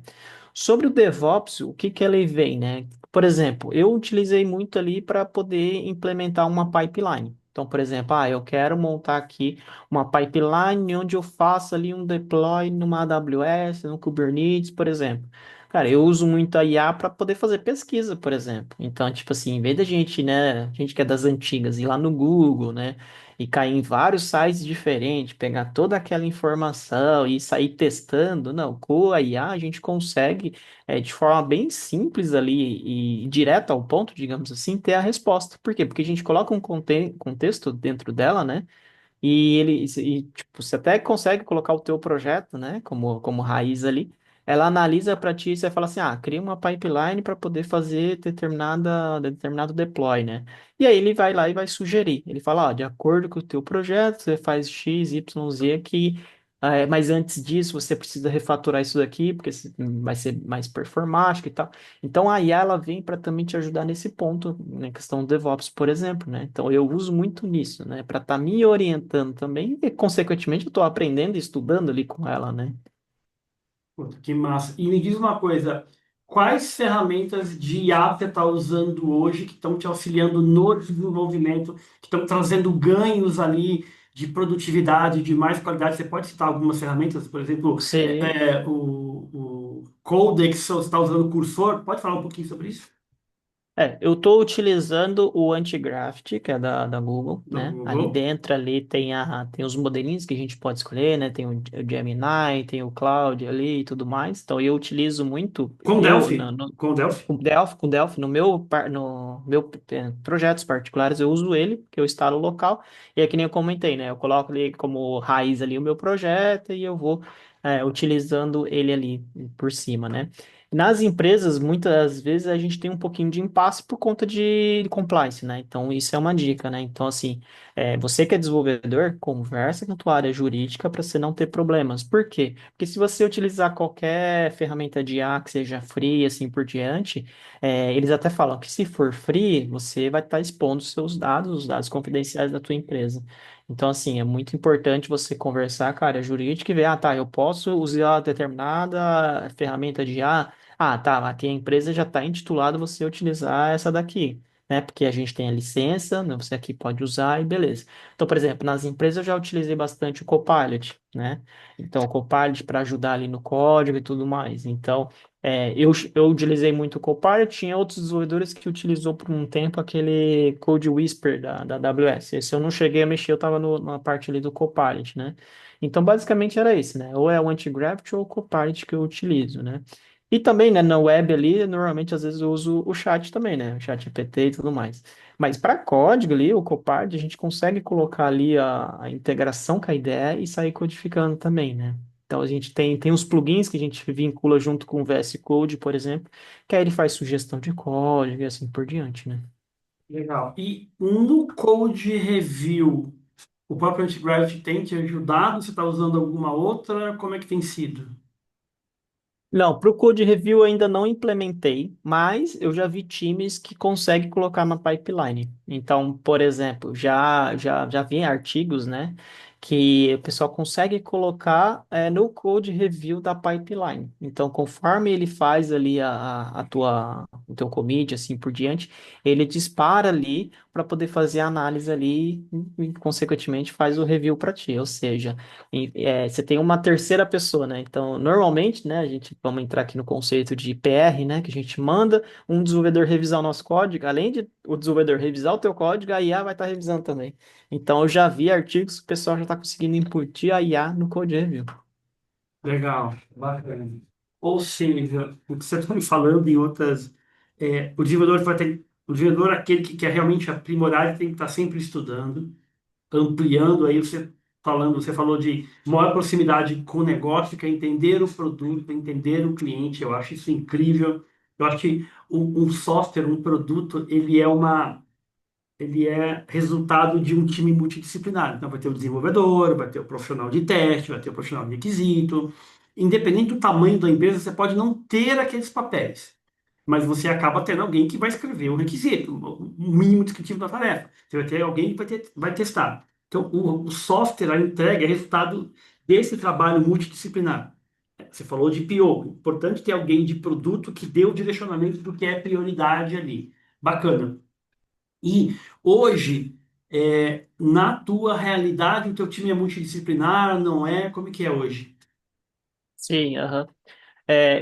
Speaker 1: Sobre o DevOps, o que que ele vem, né? Por exemplo, eu utilizei muito ali para poder implementar uma pipeline. Então, por exemplo, eu quero montar aqui uma pipeline onde eu faço ali um deploy numa AWS, no Kubernetes, por exemplo. Cara, eu uso muito a IA para poder fazer pesquisa, por exemplo. Então, tipo assim, em vez da gente, né, a gente que é das antigas, ir lá no Google, né, e cair em vários sites diferentes, pegar toda aquela informação e sair testando, não, com a IA a gente consegue, de forma bem simples ali e direta ao ponto, digamos assim, ter a resposta. Por quê? Porque a gente coloca um contexto dentro dela, né? Tipo, você até consegue colocar o teu projeto, né, como raiz ali. Ela analisa para ti e você fala assim, cria uma pipeline para poder fazer determinado deploy, né? E aí ele vai lá e vai sugerir. Ele fala, de acordo com o teu projeto, você faz X, Y, Z aqui, mas antes disso você precisa refatorar isso daqui, porque vai ser mais performático e tal. Então a IA ela vem para também te ajudar nesse ponto, na questão do DevOps, por exemplo, né? Então eu uso muito nisso, né? Para estar me orientando também e, consequentemente, eu estou aprendendo e estudando ali com ela, né?
Speaker 2: Puta, que massa. E me diz uma coisa, quais ferramentas de IA você está usando hoje que estão te auxiliando no desenvolvimento, que estão trazendo ganhos ali de produtividade, de mais qualidade? Você pode citar algumas ferramentas, por exemplo,
Speaker 1: Você
Speaker 2: o Codex, se você está usando o Cursor, pode falar um pouquinho sobre isso?
Speaker 1: Eu estou utilizando o Antigraft, que é da Google,
Speaker 2: Do
Speaker 1: né? Ali
Speaker 2: Google.
Speaker 1: dentro ali tem os modelinhos que a gente pode escolher, né? Tem o Gemini, tem o Cloud ali e tudo mais. Então eu utilizo muito,
Speaker 2: Com Delphi? Com Delphi?
Speaker 1: com Delphi, no meu projetos particulares eu uso ele, que eu instalo local, e é que nem eu comentei, né? Eu coloco ali como raiz ali o meu projeto e eu vou utilizando ele ali por cima, né? Nas empresas, muitas vezes a gente tem um pouquinho de impasse por conta de compliance, né? Então, isso é uma dica, né? Então, assim, você que é desenvolvedor, conversa com a tua área jurídica para você não ter problemas. Por quê? Porque se você utilizar qualquer ferramenta de IA que seja free, assim por diante, eles até falam que se for free, você vai estar expondo os seus dados, os dados confidenciais da tua empresa. Então, assim, é muito importante você conversar com a área jurídica e ver, tá, eu posso usar determinada ferramenta de IA. Tá, aqui a empresa já está intitulada você utilizar essa daqui, né? Porque a gente tem a licença, né? Você aqui pode usar e beleza. Então, por exemplo, nas empresas eu já utilizei bastante o Copilot, né? Então, o Copilot para ajudar ali no código e tudo mais. Então, eu utilizei muito o Copilot, tinha outros desenvolvedores que utilizou por um tempo aquele Code Whisper da AWS. Esse eu não cheguei a mexer, eu estava na parte ali do Copilot, né? Então, basicamente era isso, né? Ou é o Anti-Gravity ou o Copilot que eu utilizo, né? E também, né, na web ali, normalmente às vezes eu uso o chat também, né? O chat GPT e tudo mais. Mas para código ali, o Copilot, a gente consegue colocar ali a integração com a IDE e sair codificando também, né? Então a gente tem uns plugins que a gente vincula junto com o VS Code, por exemplo, que aí ele faz sugestão de código e assim por diante, né?
Speaker 2: Legal. E no Code Review, o próprio Antigravity tem te ajudado? Você está usando alguma outra? Como é que tem sido?
Speaker 1: Não, para o Code Review eu ainda não implementei, mas eu já vi times que conseguem colocar na pipeline. Então, por exemplo, já vi artigos, né, que o pessoal consegue colocar no Code Review da pipeline. Então, conforme ele faz ali o teu commit, assim por diante, ele dispara ali para poder fazer a análise ali e, consequentemente, faz o review para ti. Ou seja, você tem uma terceira pessoa, né? Então, normalmente, né, vamos entrar aqui no conceito de PR, né, que a gente manda um desenvolvedor revisar o nosso código, além de o desenvolvedor revisar o teu código, a IA vai estar revisando também. Então, eu já vi artigos que o pessoal já está conseguindo inputir a IA no code review.
Speaker 2: Legal, bacana. Ou seja, o que você está me falando em outras. O desenvolvedor vai ter. O desenvolvedor, aquele que quer realmente aprimorar, ele tem que estar sempre estudando, ampliando. Aí você falou de maior proximidade com o negócio, que é entender o produto, entender o cliente. Eu acho isso incrível. Eu acho que um software, um produto, ele é resultado de um time multidisciplinar. Então, vai ter o desenvolvedor, vai ter o profissional de teste, vai ter o profissional de requisito. Independente do tamanho da empresa, você pode não ter aqueles papéis, mas você acaba tendo alguém que vai escrever o requisito, o mínimo descritivo da tarefa. Você vai ter alguém que vai testar. Então, o software, a entrega, é resultado desse trabalho multidisciplinar. Você falou de PO. Importante ter alguém de produto que dê o direcionamento do que é prioridade ali. Bacana. E hoje, na tua realidade, o teu time é multidisciplinar, não é? Como é que é hoje?
Speaker 1: Sim, aham.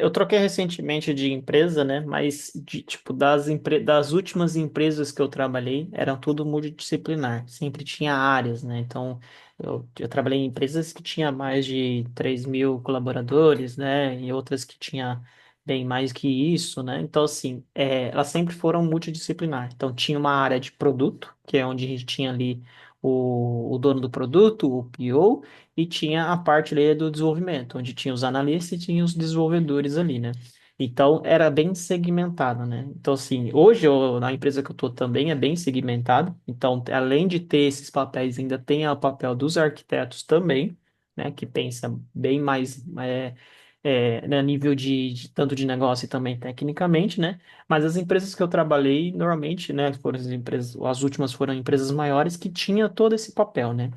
Speaker 1: Eu troquei recentemente de empresa, né? Mas tipo das últimas empresas que eu trabalhei, eram tudo multidisciplinar. Sempre tinha áreas, né? Então eu trabalhei em empresas que tinha mais de 3.000 colaboradores, né? E outras que tinha bem mais que isso, né? Então assim, elas sempre foram multidisciplinar. Então tinha uma área de produto, que é onde a gente tinha ali o dono do produto, o PO, e tinha a parte ali do desenvolvimento, onde tinha os analistas e tinha os desenvolvedores ali, né? Então era bem segmentado, né? Então, assim, hoje na empresa que eu estou também é bem segmentado. Então, além de ter esses papéis, ainda tem o papel dos arquitetos também, né? Que pensa bem mais né, nível de tanto de negócio e também tecnicamente, né? Mas as empresas que eu trabalhei, normalmente, né? Foram as empresas, as últimas foram empresas maiores que tinha todo esse papel, né?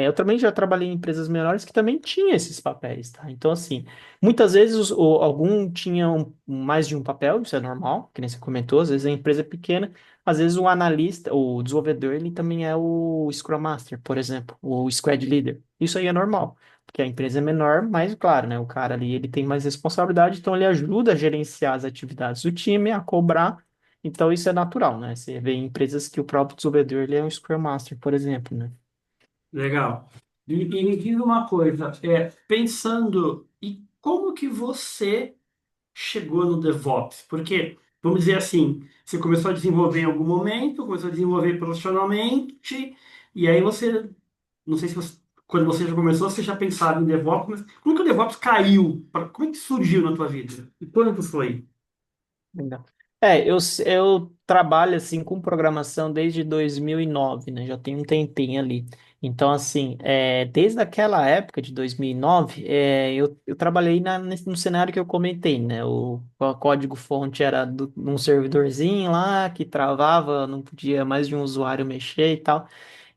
Speaker 1: Eu também já trabalhei em empresas menores que também tinha esses papéis, tá? Então, assim, muitas vezes algum tinha mais de um papel, isso é normal, que nem você comentou, às vezes a empresa é pequena, às vezes o analista, o desenvolvedor, ele também é o Scrum Master, por exemplo, o Squad Leader. Isso aí é normal, porque a empresa é menor, mas, claro, né, o cara ali, ele tem mais responsabilidade, então ele ajuda a gerenciar as atividades do time, a cobrar, então isso é natural, né? Você vê em empresas que o próprio desenvolvedor, ele é um Scrum Master, por exemplo, né?
Speaker 2: Legal. E me diz uma coisa, pensando, e como que você chegou no DevOps? Porque, vamos dizer assim, você começou a desenvolver em algum momento, começou a desenvolver profissionalmente, e aí você, não sei se você, quando você já começou, você já pensava em DevOps, mas como que o DevOps caiu? Como é que surgiu na tua vida? E quando foi?
Speaker 1: Legal. Eu trabalho assim com programação desde 2009, né? Já tem um tempinho ali. Então, assim, desde aquela época de 2009, eu trabalhei no cenário que eu comentei, né? O código-fonte era num servidorzinho lá que travava, não podia mais de um usuário mexer e tal.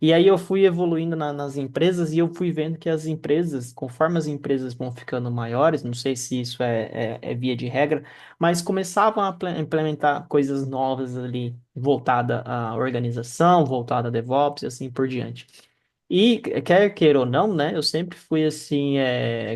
Speaker 1: E aí eu fui evoluindo nas empresas e eu fui vendo que as empresas, conforme as empresas vão ficando maiores, não sei se isso é via de regra, mas começavam a implementar coisas novas ali, voltada à organização, voltada a DevOps e assim por diante. E quer queira ou não, né? Eu sempre fui assim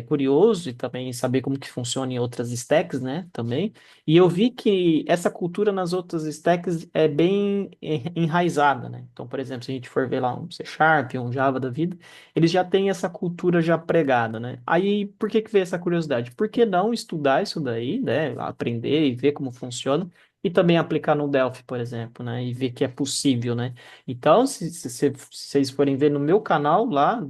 Speaker 1: curioso e também saber como que funciona em outras stacks, né? Também. E eu vi que essa cultura nas outras stacks é bem enraizada, né? Então, por exemplo, se a gente for ver lá um C Sharp, um Java da vida, eles já têm essa cultura já pregada, né? Aí, por que que veio essa curiosidade? Por que não estudar isso daí, né? Aprender e ver como funciona e também aplicar no Delphi, por exemplo, né? E ver que é possível, né? Então, se vocês forem ver no meu canal lá,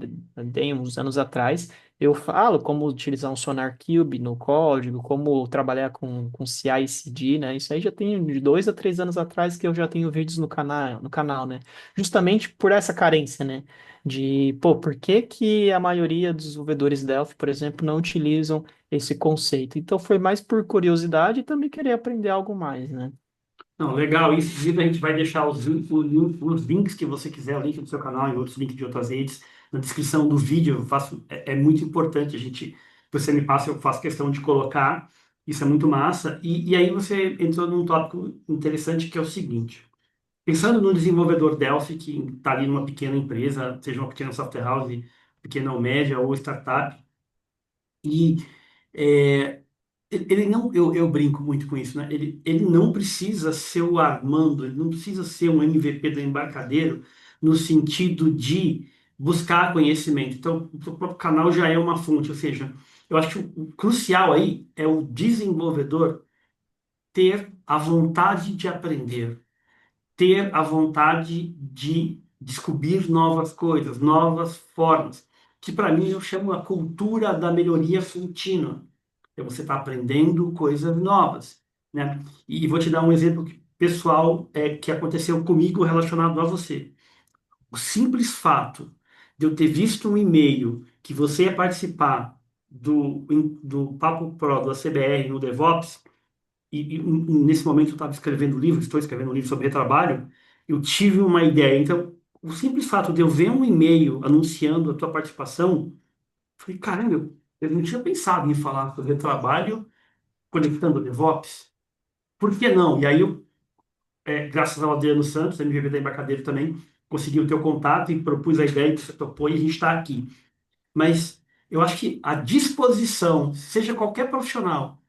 Speaker 1: tem uns anos atrás, eu falo como utilizar um SonarQube no código, como trabalhar com CI e CD, né? Isso aí já tem de 2 a 3 anos atrás que eu já tenho vídeos no canal, né? Justamente por essa carência, né? Pô, por que que a maioria dos desenvolvedores Delphi, por exemplo, não utilizam esse conceito? Então, foi mais por curiosidade e também querer aprender algo mais, né?
Speaker 2: Não, legal. Em seguida, a gente vai deixar os links que você quiser, o link do seu canal e outros links de outras redes, na descrição do vídeo. É muito importante a gente, você me passa, eu faço questão de colocar. Isso é muito massa. E aí você entrou num tópico interessante que é o seguinte. Pensando no desenvolvedor Delphi, que está ali numa pequena empresa, seja uma pequena software house, pequena ou média, ou startup, e é, ele não, eu brinco muito com isso, né? Ele não precisa ser o Armando, ele não precisa ser um MVP do embarcadeiro no sentido de buscar conhecimento. Então, o seu próprio canal já é uma fonte, ou seja, eu acho que o crucial aí é o desenvolvedor ter a vontade de aprender, ter a vontade de descobrir novas coisas, novas formas, que para mim eu chamo a cultura da melhoria contínua. É você estar aprendendo coisas novas, né? E vou te dar um exemplo pessoal que aconteceu comigo relacionado a você. O simples fato de eu ter visto um e-mail que você ia participar do Papo Pro da CBR no DevOps, e nesse momento eu estava escrevendo um livro, estou escrevendo um livro sobre retrabalho, eu tive uma ideia. Então, o simples fato de eu ver um e-mail anunciando a tua participação, eu falei, caramba, eu não tinha pensado em falar sobre retrabalho conectando o DevOps. Por que não? E aí eu, graças ao Adriano Santos, MVB da Embarcadeiro também, consegui o teu contato e propus a ideia que você topou e a gente está aqui. Mas eu acho que a disposição, seja qualquer profissional,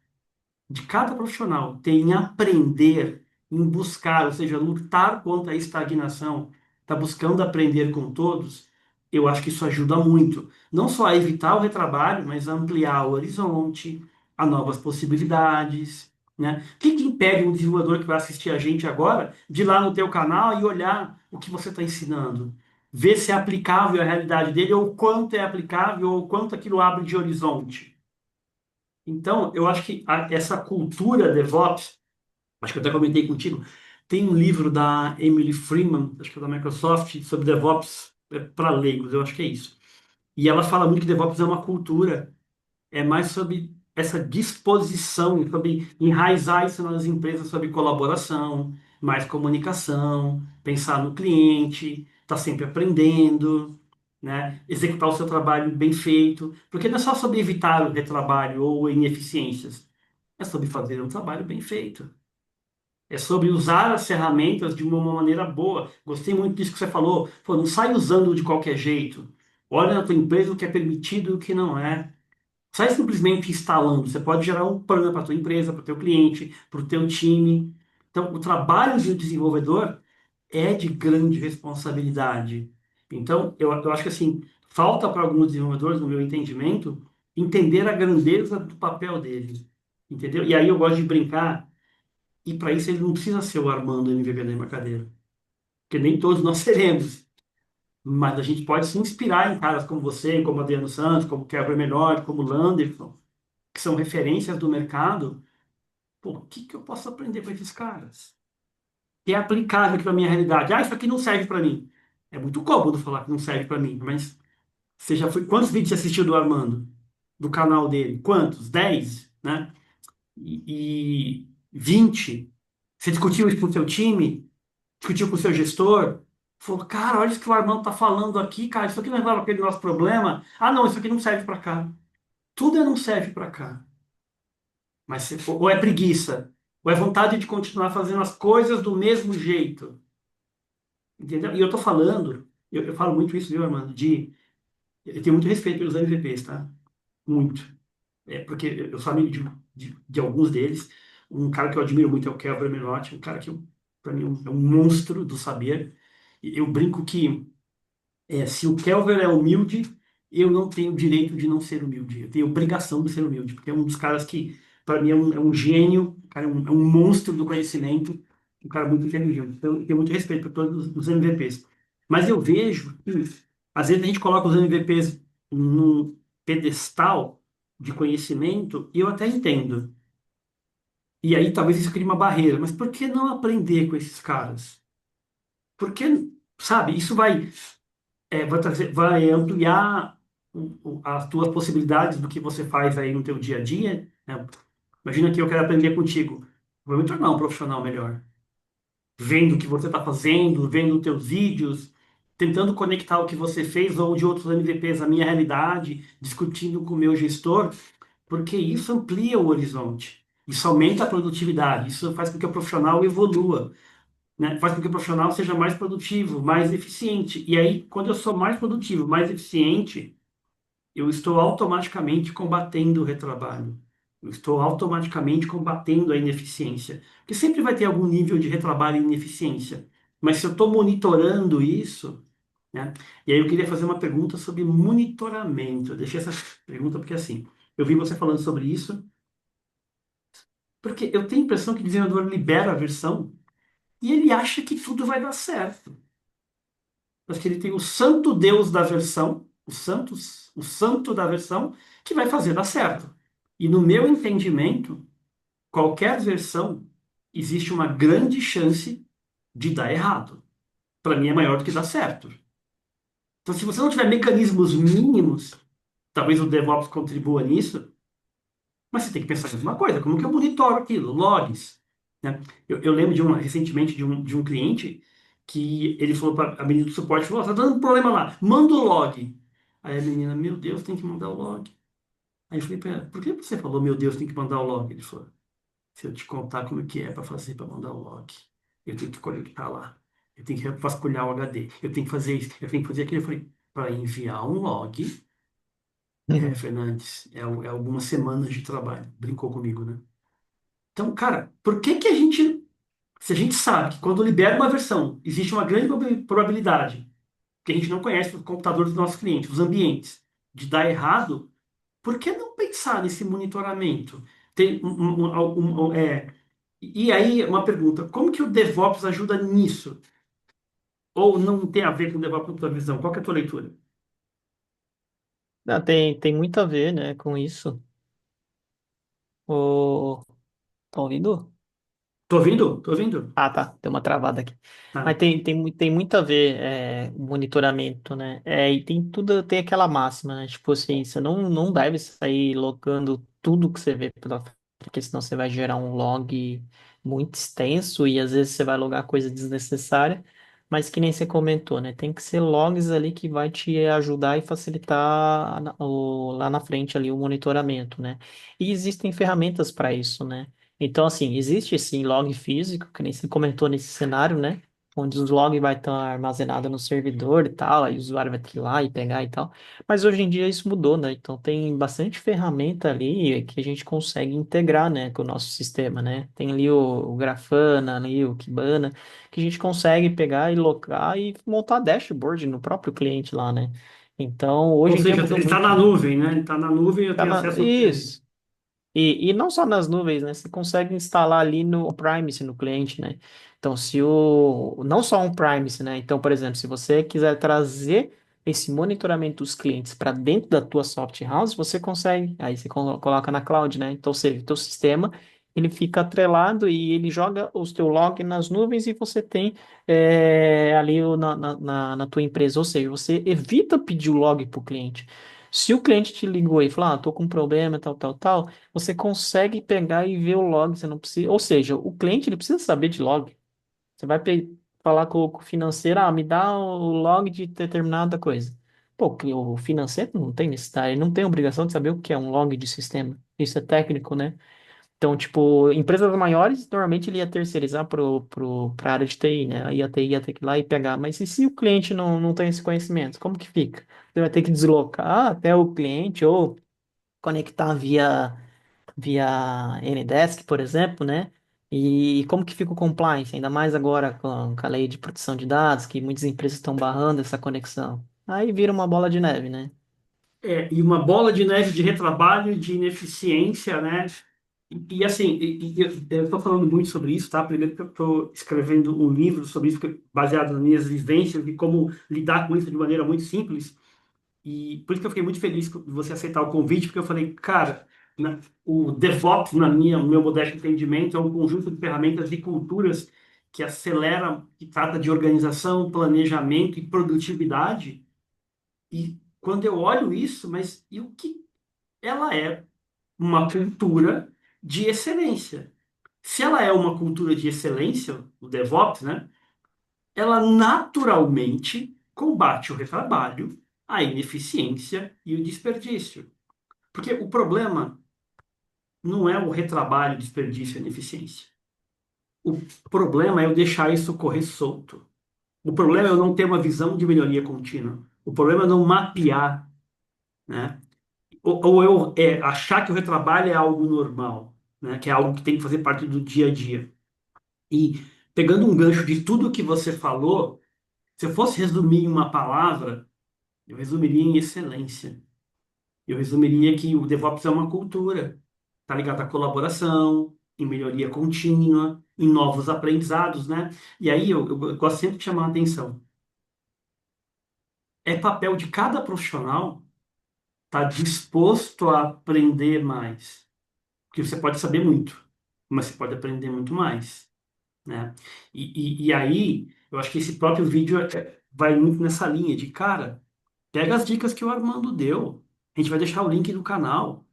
Speaker 2: de cada profissional ter em aprender, em buscar, ou seja, lutar contra a estagnação, está buscando aprender com todos, eu acho que isso ajuda muito. Não só a evitar o retrabalho, mas a ampliar o horizonte, a novas possibilidades, né? O que que impede um desenvolvedor que vai assistir a gente agora de ir lá no teu canal e olhar o que você está ensinando? Ver se é aplicável à realidade dele, ou quanto é aplicável, ou quanto aquilo abre de horizonte. Então, eu acho que essa cultura DevOps, acho que eu até comentei contigo, tem um livro da Emily Freeman, acho que é da Microsoft, sobre DevOps para leigos, eu acho que é isso. E ela fala muito que DevOps é uma cultura, é mais sobre essa disposição, sobre enraizar isso nas empresas, sobre colaboração, mais comunicação, pensar no cliente, estar sempre aprendendo, né? Executar o seu trabalho bem feito, porque não é só sobre evitar o retrabalho ou ineficiências, é sobre fazer um trabalho bem feito. É sobre usar as ferramentas de uma maneira boa. Gostei muito disso que você falou. Pô, não sai usando de qualquer jeito. Olha na tua empresa o que é permitido e o que não é. Sai simplesmente instalando. Você pode gerar um plano para a tua empresa, para o teu cliente, para o teu time. Então, o trabalho de um desenvolvedor é de grande responsabilidade. Então, eu acho que assim, falta para alguns desenvolvedores, no meu entendimento, entender a grandeza do papel dele. Entendeu? E aí eu gosto de brincar, e para isso ele não precisa ser o Armando MVP da Embarcadeira, porque nem todos nós seremos. Mas a gente pode se inspirar em caras como você, como Adriano Santos, como Kevin Melhor, como Landerson, que são referências do mercado. Pô, o que que eu posso aprender com esses caras? Que é aplicável aqui para minha realidade. Ah, isso aqui não serve para mim. É muito cômodo falar que não serve para mim, mas você já foi. Quantos vídeos você assistiu do Armando? Do canal dele? Quantos? 10, né? E 20? Você discutiu isso com o seu time? Discutiu com o seu gestor? Falou, cara, olha isso que o Armando tá falando aqui, cara. Isso aqui não resolve aquele nosso problema. Ah, não, isso aqui não serve para cá. Tudo não serve para cá. Mas ou é preguiça, ou é vontade de continuar fazendo as coisas do mesmo jeito. Entendeu? E eu tô falando, eu falo muito isso, viu, Armando? Eu tenho muito respeito pelos MVPs, tá? Muito. É, porque eu sou amigo de alguns deles. Um cara que eu admiro muito é o Kelvin Menotti, um cara que, para mim, é um monstro do saber. E eu brinco que se o Kelvin é humilde, eu não tenho direito de não ser humilde. Eu tenho obrigação de ser humilde, porque é um dos caras que, para mim, é um gênio, um cara, é um monstro do conhecimento, um cara muito inteligente. Então, eu tenho muito respeito por todos os MVPs. Mas eu vejo que, às vezes, a gente coloca os MVPs num pedestal de conhecimento, e eu até entendo. E aí, talvez isso crie uma barreira. Mas por que não aprender com esses caras? Porque, sabe, isso vai ampliar as tuas possibilidades do que você faz aí no teu dia a dia, né? Imagina que eu quero aprender contigo. Vou me tornar um profissional melhor. Vendo o que você está fazendo, vendo os teus vídeos, tentando conectar o que você fez ou de outros MVPs à minha realidade, discutindo com o meu gestor, porque isso amplia o horizonte. Isso aumenta a produtividade, isso faz com que o profissional evolua, né? Faz com que o profissional seja mais produtivo, mais eficiente. E aí, quando eu sou mais produtivo, mais eficiente, eu estou automaticamente combatendo o retrabalho. Eu estou automaticamente combatendo a ineficiência. Porque sempre vai ter algum nível de retrabalho e ineficiência. Mas se eu estou monitorando isso, né? E aí eu queria fazer uma pergunta sobre monitoramento. Eu deixei essa pergunta porque assim, eu vi você falando sobre isso, porque eu tenho a impressão que o desenvolvedor libera a versão e ele acha que tudo vai dar certo. Mas que ele tem o santo Deus da versão, o santo da versão, que vai fazer dar certo. E no meu entendimento, qualquer versão existe uma grande chance de dar errado. Para mim é maior do que dar certo. Então, se você não tiver mecanismos mínimos, talvez o DevOps contribua nisso, mas você tem que pensar em uma coisa, como que eu monitoro aquilo? Logs, né? Eu lembro recentemente de um cliente que ele falou para a menina do suporte, falou, tá dando problema lá, manda o log. Aí a menina, meu Deus, tem que mandar o log. Aí eu falei para ela, por que você falou, meu Deus, tem que mandar o log? Ele falou, se eu te contar como é que é para fazer para mandar o log, eu tenho que conectar lá, eu tenho que vasculhar o HD, eu tenho que fazer isso, eu tenho que fazer aquilo. Eu falei, para enviar um log, Fernandes, é algumas semanas de trabalho. Brincou comigo, né? Então, cara, por que que a gente, se a gente sabe que quando libera uma versão, existe uma grande probabilidade que a gente não conhece o computador dos nossos clientes, os ambientes, de dar errado, por que não pensar nesse monitoramento? Tem e aí, uma pergunta, como que o DevOps ajuda nisso? Ou não tem a ver com o DevOps na tua visão? Qual que é a tua leitura?
Speaker 1: Não, tem muito a ver, né, com isso. O... Tá ouvindo?
Speaker 2: Tô ouvindo? Tô ouvindo.
Speaker 1: Ah, tá. Deu uma travada aqui. Mas
Speaker 2: Tá.
Speaker 1: tem muito a ver o monitoramento, né? E tem tudo, tem aquela máxima, né? Tipo assim, você não deve sair logando tudo que você vê pela frente, porque senão você vai gerar um log muito extenso e às vezes você vai logar coisa desnecessária, mas que nem você comentou, né? Tem que ser logs ali que vai te ajudar e facilitar lá na frente ali o monitoramento, né? E existem ferramentas para isso, né? Então, assim, existe sim log físico, que nem você comentou nesse cenário, né? Onde os logs vai estar armazenado no servidor e tal, aí o usuário vai ter que ir lá e pegar e tal. Mas hoje em dia isso mudou, né? Então tem bastante ferramenta ali que a gente consegue integrar, né, com o nosso sistema, né? Tem ali o Grafana, ali o Kibana, que a gente consegue pegar e locar e montar dashboard no próprio cliente lá, né? Então,
Speaker 2: Ou
Speaker 1: hoje em dia
Speaker 2: seja,
Speaker 1: mudou
Speaker 2: ele está
Speaker 1: muito,
Speaker 2: na
Speaker 1: né?
Speaker 2: nuvem, né? Ele está na nuvem, eu
Speaker 1: Tá
Speaker 2: tenho acesso a ele.
Speaker 1: Isso. E não só nas nuvens, né? Você consegue instalar ali no Privacy no cliente, né? Então, se o. Não só um Privacy, né? Então, por exemplo, se você quiser trazer esse monitoramento dos clientes para dentro da tua soft house, você consegue. Aí você coloca na cloud, né? Então, ou seja, o teu sistema ele fica atrelado e ele joga os teu log nas nuvens e você tem ali na tua empresa. Ou seja, você evita pedir o log para o cliente. Se o cliente te ligou e falou, tô com um problema, tal, tal, tal, você consegue pegar e ver o log, você não precisa, ou seja, o cliente ele precisa saber de log. Você vai falar com o financeiro, me dá o log de determinada coisa. Pô, o financeiro não tem necessidade, ele não tem obrigação de saber o que é um log de sistema. Isso é técnico, né? Então, tipo, empresas maiores, normalmente ele ia terceirizar para a área de TI, né? Aí a TI ia ter que ir lá e pegar. Mas e se o cliente não tem esse conhecimento, como que fica? Você vai ter que deslocar até o cliente ou conectar via Ndesk, por exemplo, né? E como que fica o compliance, ainda mais agora com a lei de proteção de dados, que muitas empresas estão barrando essa conexão. Aí vira uma bola de neve, né?
Speaker 2: E uma bola de neve de retrabalho, de ineficiência, né? Assim, eu estou falando muito sobre isso, tá? Primeiro que eu estou escrevendo um livro sobre isso, baseado nas minhas vivências e como lidar com isso de maneira muito simples. E por isso que eu fiquei muito feliz de você aceitar o convite, porque eu falei, cara, o DevOps, no meu modesto entendimento, é um conjunto de ferramentas e culturas que acelera, que trata de organização, planejamento e produtividade. E quando eu olho isso, mas e o que ela é uma cultura de excelência? Se ela é uma cultura de excelência, o DevOps, né? Ela naturalmente combate o retrabalho, a ineficiência e o desperdício. Porque o problema não é o retrabalho, desperdício e ineficiência. O problema é eu deixar isso correr solto. O problema é eu não ter uma visão de melhoria contínua. O problema é não mapear, né? Ou eu achar que o retrabalho é algo normal, né? Que é algo que tem que fazer parte do dia a dia. E pegando um gancho de tudo que você falou, se eu fosse resumir em uma palavra, eu resumiria em excelência. Eu resumiria que o DevOps é uma cultura, tá ligado à colaboração, em melhoria contínua, em novos aprendizados, né? E aí eu gosto sempre de chamar a atenção. É papel de cada profissional estar disposto a aprender mais. Porque você pode saber muito, mas você pode aprender muito mais, né? E aí, eu acho que esse próprio vídeo vai muito nessa linha de, cara, pega as dicas que o Armando deu. A gente vai deixar o link no canal.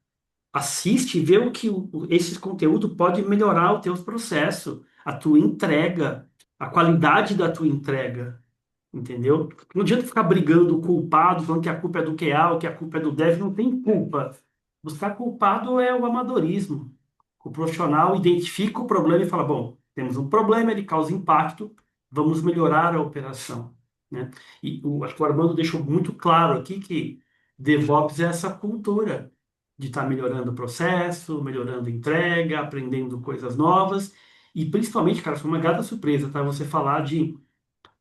Speaker 2: Assiste e vê o que esse conteúdo pode melhorar o teu processo, a tua entrega, a qualidade da tua entrega, entendeu? Não adianta ficar brigando o culpado, falando que a culpa é do QA, ou que a culpa é do dev, não tem culpa. Buscar culpado é o amadorismo. O profissional identifica o problema e fala, bom, temos um problema, ele causa impacto, vamos melhorar a operação, né? Acho que o Armando deixou muito claro aqui que DevOps é essa cultura de estar melhorando o processo, melhorando a entrega, aprendendo coisas novas. E principalmente, cara, foi uma grata surpresa, tá? Você falar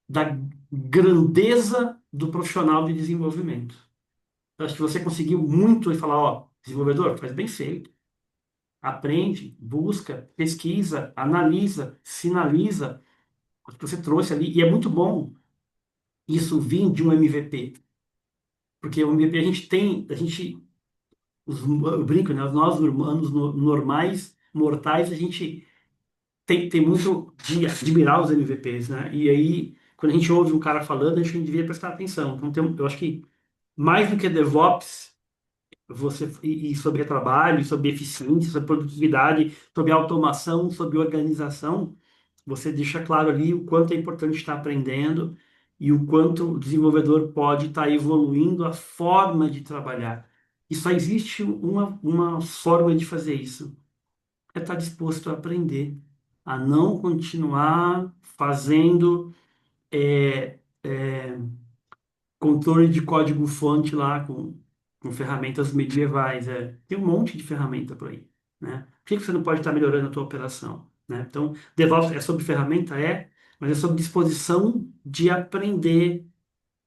Speaker 2: da grandeza do profissional de desenvolvimento. Eu acho que você conseguiu muito e falar, ó, desenvolvedor, faz bem feito. Aprende, busca, pesquisa, analisa, sinaliza o que você trouxe ali. E é muito bom isso vir de um MVP. Porque o MVP eu brinco, né? Nós humanos normais, mortais, a gente tem muito de admirar os MVPs, né? E aí, quando a gente ouve um cara falando, a gente devia prestar atenção. Então, eu acho que mais do que DevOps, e sobre trabalho, sobre eficiência, sobre produtividade, sobre automação, sobre organização, você deixa claro ali o quanto é importante estar aprendendo e o quanto o desenvolvedor pode estar evoluindo a forma de trabalhar. E só existe uma forma de fazer isso, é estar disposto a aprender, a não continuar fazendo controle de código-fonte lá com ferramentas medievais. Tem um monte de ferramenta por aí, né? Por que que você não pode estar melhorando a tua operação, né? Então, DevOps é sobre ferramenta? É, mas é sobre disposição de aprender,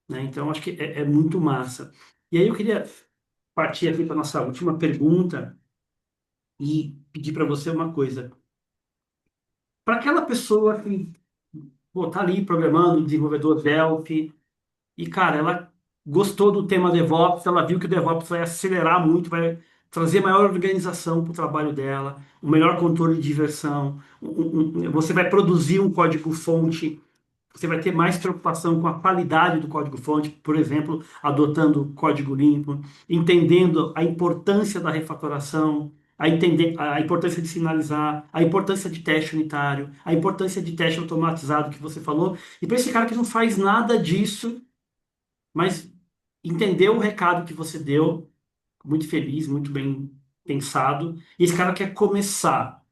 Speaker 2: né? Então, acho que é muito massa. E aí eu queria partir aqui para nossa última pergunta e pedir para você uma coisa. Para aquela pessoa que pô, tá ali programando, desenvolvedor Delphi, e, cara, ela gostou do tema DevOps, ela viu que o DevOps vai acelerar muito, vai trazer maior organização para o trabalho dela, um melhor controle de versão, você vai produzir um código-fonte, você vai ter mais preocupação com a qualidade do código-fonte, por exemplo, adotando código limpo, entendendo a importância da refatoração, a importância de sinalizar, a importância de teste unitário, a importância de teste automatizado que você falou. E para esse cara que não faz nada disso, mas entendeu o recado que você deu, muito feliz, muito bem pensado, e esse cara quer começar.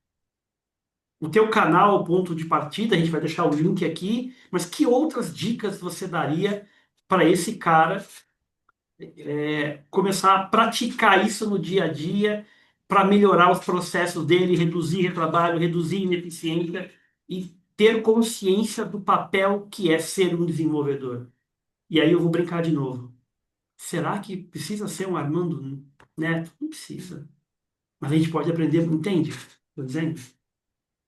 Speaker 2: O teu canal, o ponto de partida, a gente vai deixar o link aqui, mas que outras dicas você daria para esse cara começar a praticar isso no dia a dia para melhorar os processos dele, reduzir retrabalho, reduzir ineficiência e ter consciência do papel que é ser um desenvolvedor? E aí eu vou brincar de novo. Será que precisa ser um Armando Neto? Não precisa. Mas a gente pode aprender, entende? Estou dizendo?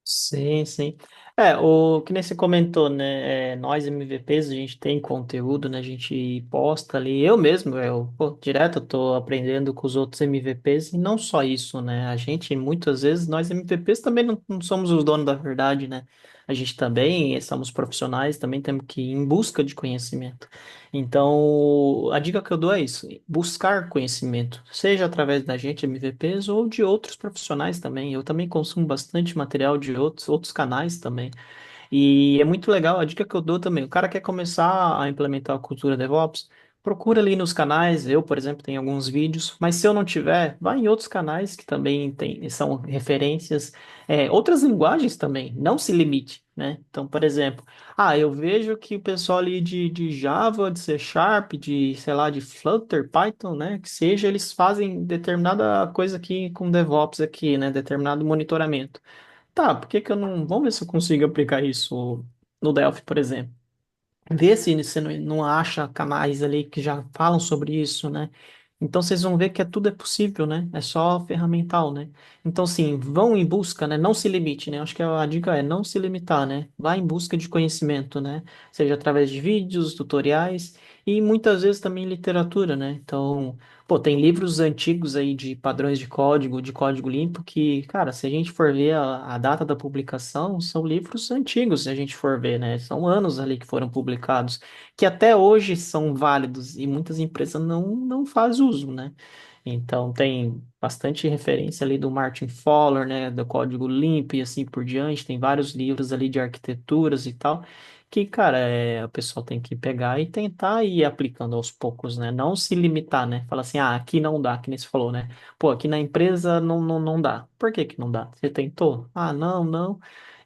Speaker 1: Sim, sim. É, o que nem você comentou, né? Nós MVPs, a gente tem conteúdo, né? A gente posta ali. Eu mesmo, pô, direto, eu tô aprendendo com os outros MVPs e não só isso, né? A gente, muitas vezes, nós MVPs também não somos os donos da verdade, né? A gente também somos profissionais, também temos que ir em busca de conhecimento. Então, a dica que eu dou é isso: buscar conhecimento, seja através da gente, MVPs, ou de outros profissionais também. Eu também consumo bastante material de outros canais também. E é muito legal, a dica que eu dou também, o cara quer começar a implementar a cultura DevOps, procura ali nos canais, eu, por exemplo, tenho alguns vídeos, mas se eu não tiver, vai em outros canais que também são referências, outras linguagens também, não se limite, né? Então, por exemplo, eu vejo que o pessoal ali de Java, de C Sharp, de, sei lá, de Flutter, Python, né, que seja, eles fazem determinada coisa aqui com DevOps aqui, né, determinado monitoramento. Tá, por que que eu não. Vamos ver se eu consigo aplicar isso no Delphi, por exemplo. Ver se você não acha canais ali que já falam sobre isso, né? Então vocês vão ver que tudo é possível, né? É só ferramental, né? Então, sim, vão em busca, né? Não se limite, né? Acho que a dica é não se limitar, né? Vá em busca de conhecimento, né? Seja através de vídeos, tutoriais e muitas vezes também literatura, né? Então, pô, tem livros antigos aí de padrões de código limpo, que, cara, se a gente for ver a data da publicação, são livros antigos, se a gente for ver, né? São anos ali que foram publicados, que até hoje são válidos e muitas empresas não fazem uso, né? Então tem bastante referência ali do Martin Fowler, né, do Código Limpo e assim por diante, tem vários livros ali de arquiteturas e tal, que, cara, o pessoal tem que pegar e tentar ir aplicando aos poucos, né? Não se limitar, né? Falar assim, aqui não dá, que nem você falou, né? Pô, aqui na empresa não dá. Por que que não dá? Você tentou? Ah, não.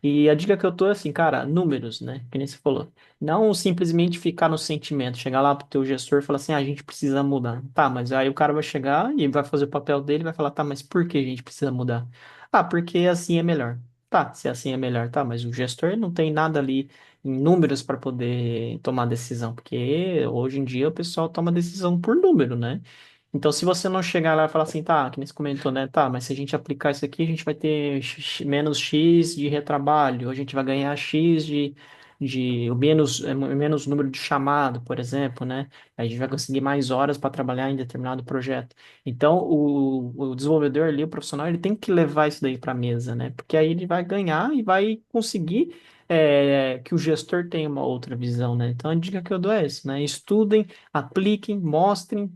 Speaker 1: E a dica que eu tô é assim, cara, números, né? Que nem você falou. Não simplesmente ficar no sentimento, chegar lá pro teu gestor e falar assim, ah, a gente precisa mudar. Tá, mas aí o cara vai chegar e vai fazer o papel dele e vai falar, tá, mas por que a gente precisa mudar? Ah, porque assim é melhor. Tá, se assim é melhor, tá, mas o gestor não tem nada ali em números para poder tomar decisão, porque hoje em dia o pessoal toma decisão por número, né? Então, se você não chegar lá e falar assim, tá, que nem você comentou, né? Tá, mas se a gente aplicar isso aqui, a gente vai ter menos X de retrabalho, a gente vai ganhar X de menos número de chamado, por exemplo, né? A gente vai conseguir mais horas para trabalhar em determinado projeto. Então, o desenvolvedor ali, o profissional, ele tem que levar isso daí para a mesa, né? Porque aí ele vai ganhar e vai conseguir que o gestor tenha uma outra visão, né? Então, a dica que eu dou é essa, né? Estudem, apliquem, mostrem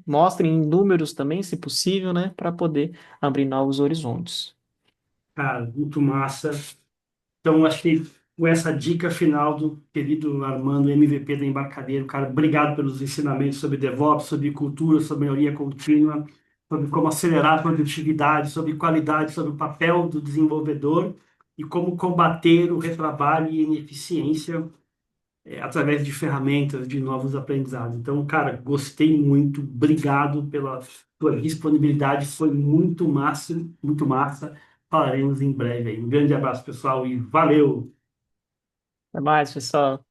Speaker 1: em números também, se possível, né, para poder abrir novos horizontes.
Speaker 2: Cara, muito massa. Então, acho que com essa dica final do querido Armando, MVP da Embarcadeiro, cara, obrigado pelos ensinamentos sobre DevOps, sobre cultura, sobre melhoria contínua, sobre como acelerar a produtividade, sobre qualidade, sobre o papel do desenvolvedor e como combater o retrabalho e a ineficiência através de ferramentas, de novos aprendizados. Então, cara, gostei muito, obrigado pela tua disponibilidade, foi muito massa, muito massa. Falaremos em breve aí. Um grande abraço, pessoal, e valeu!
Speaker 1: Até mais, pessoal.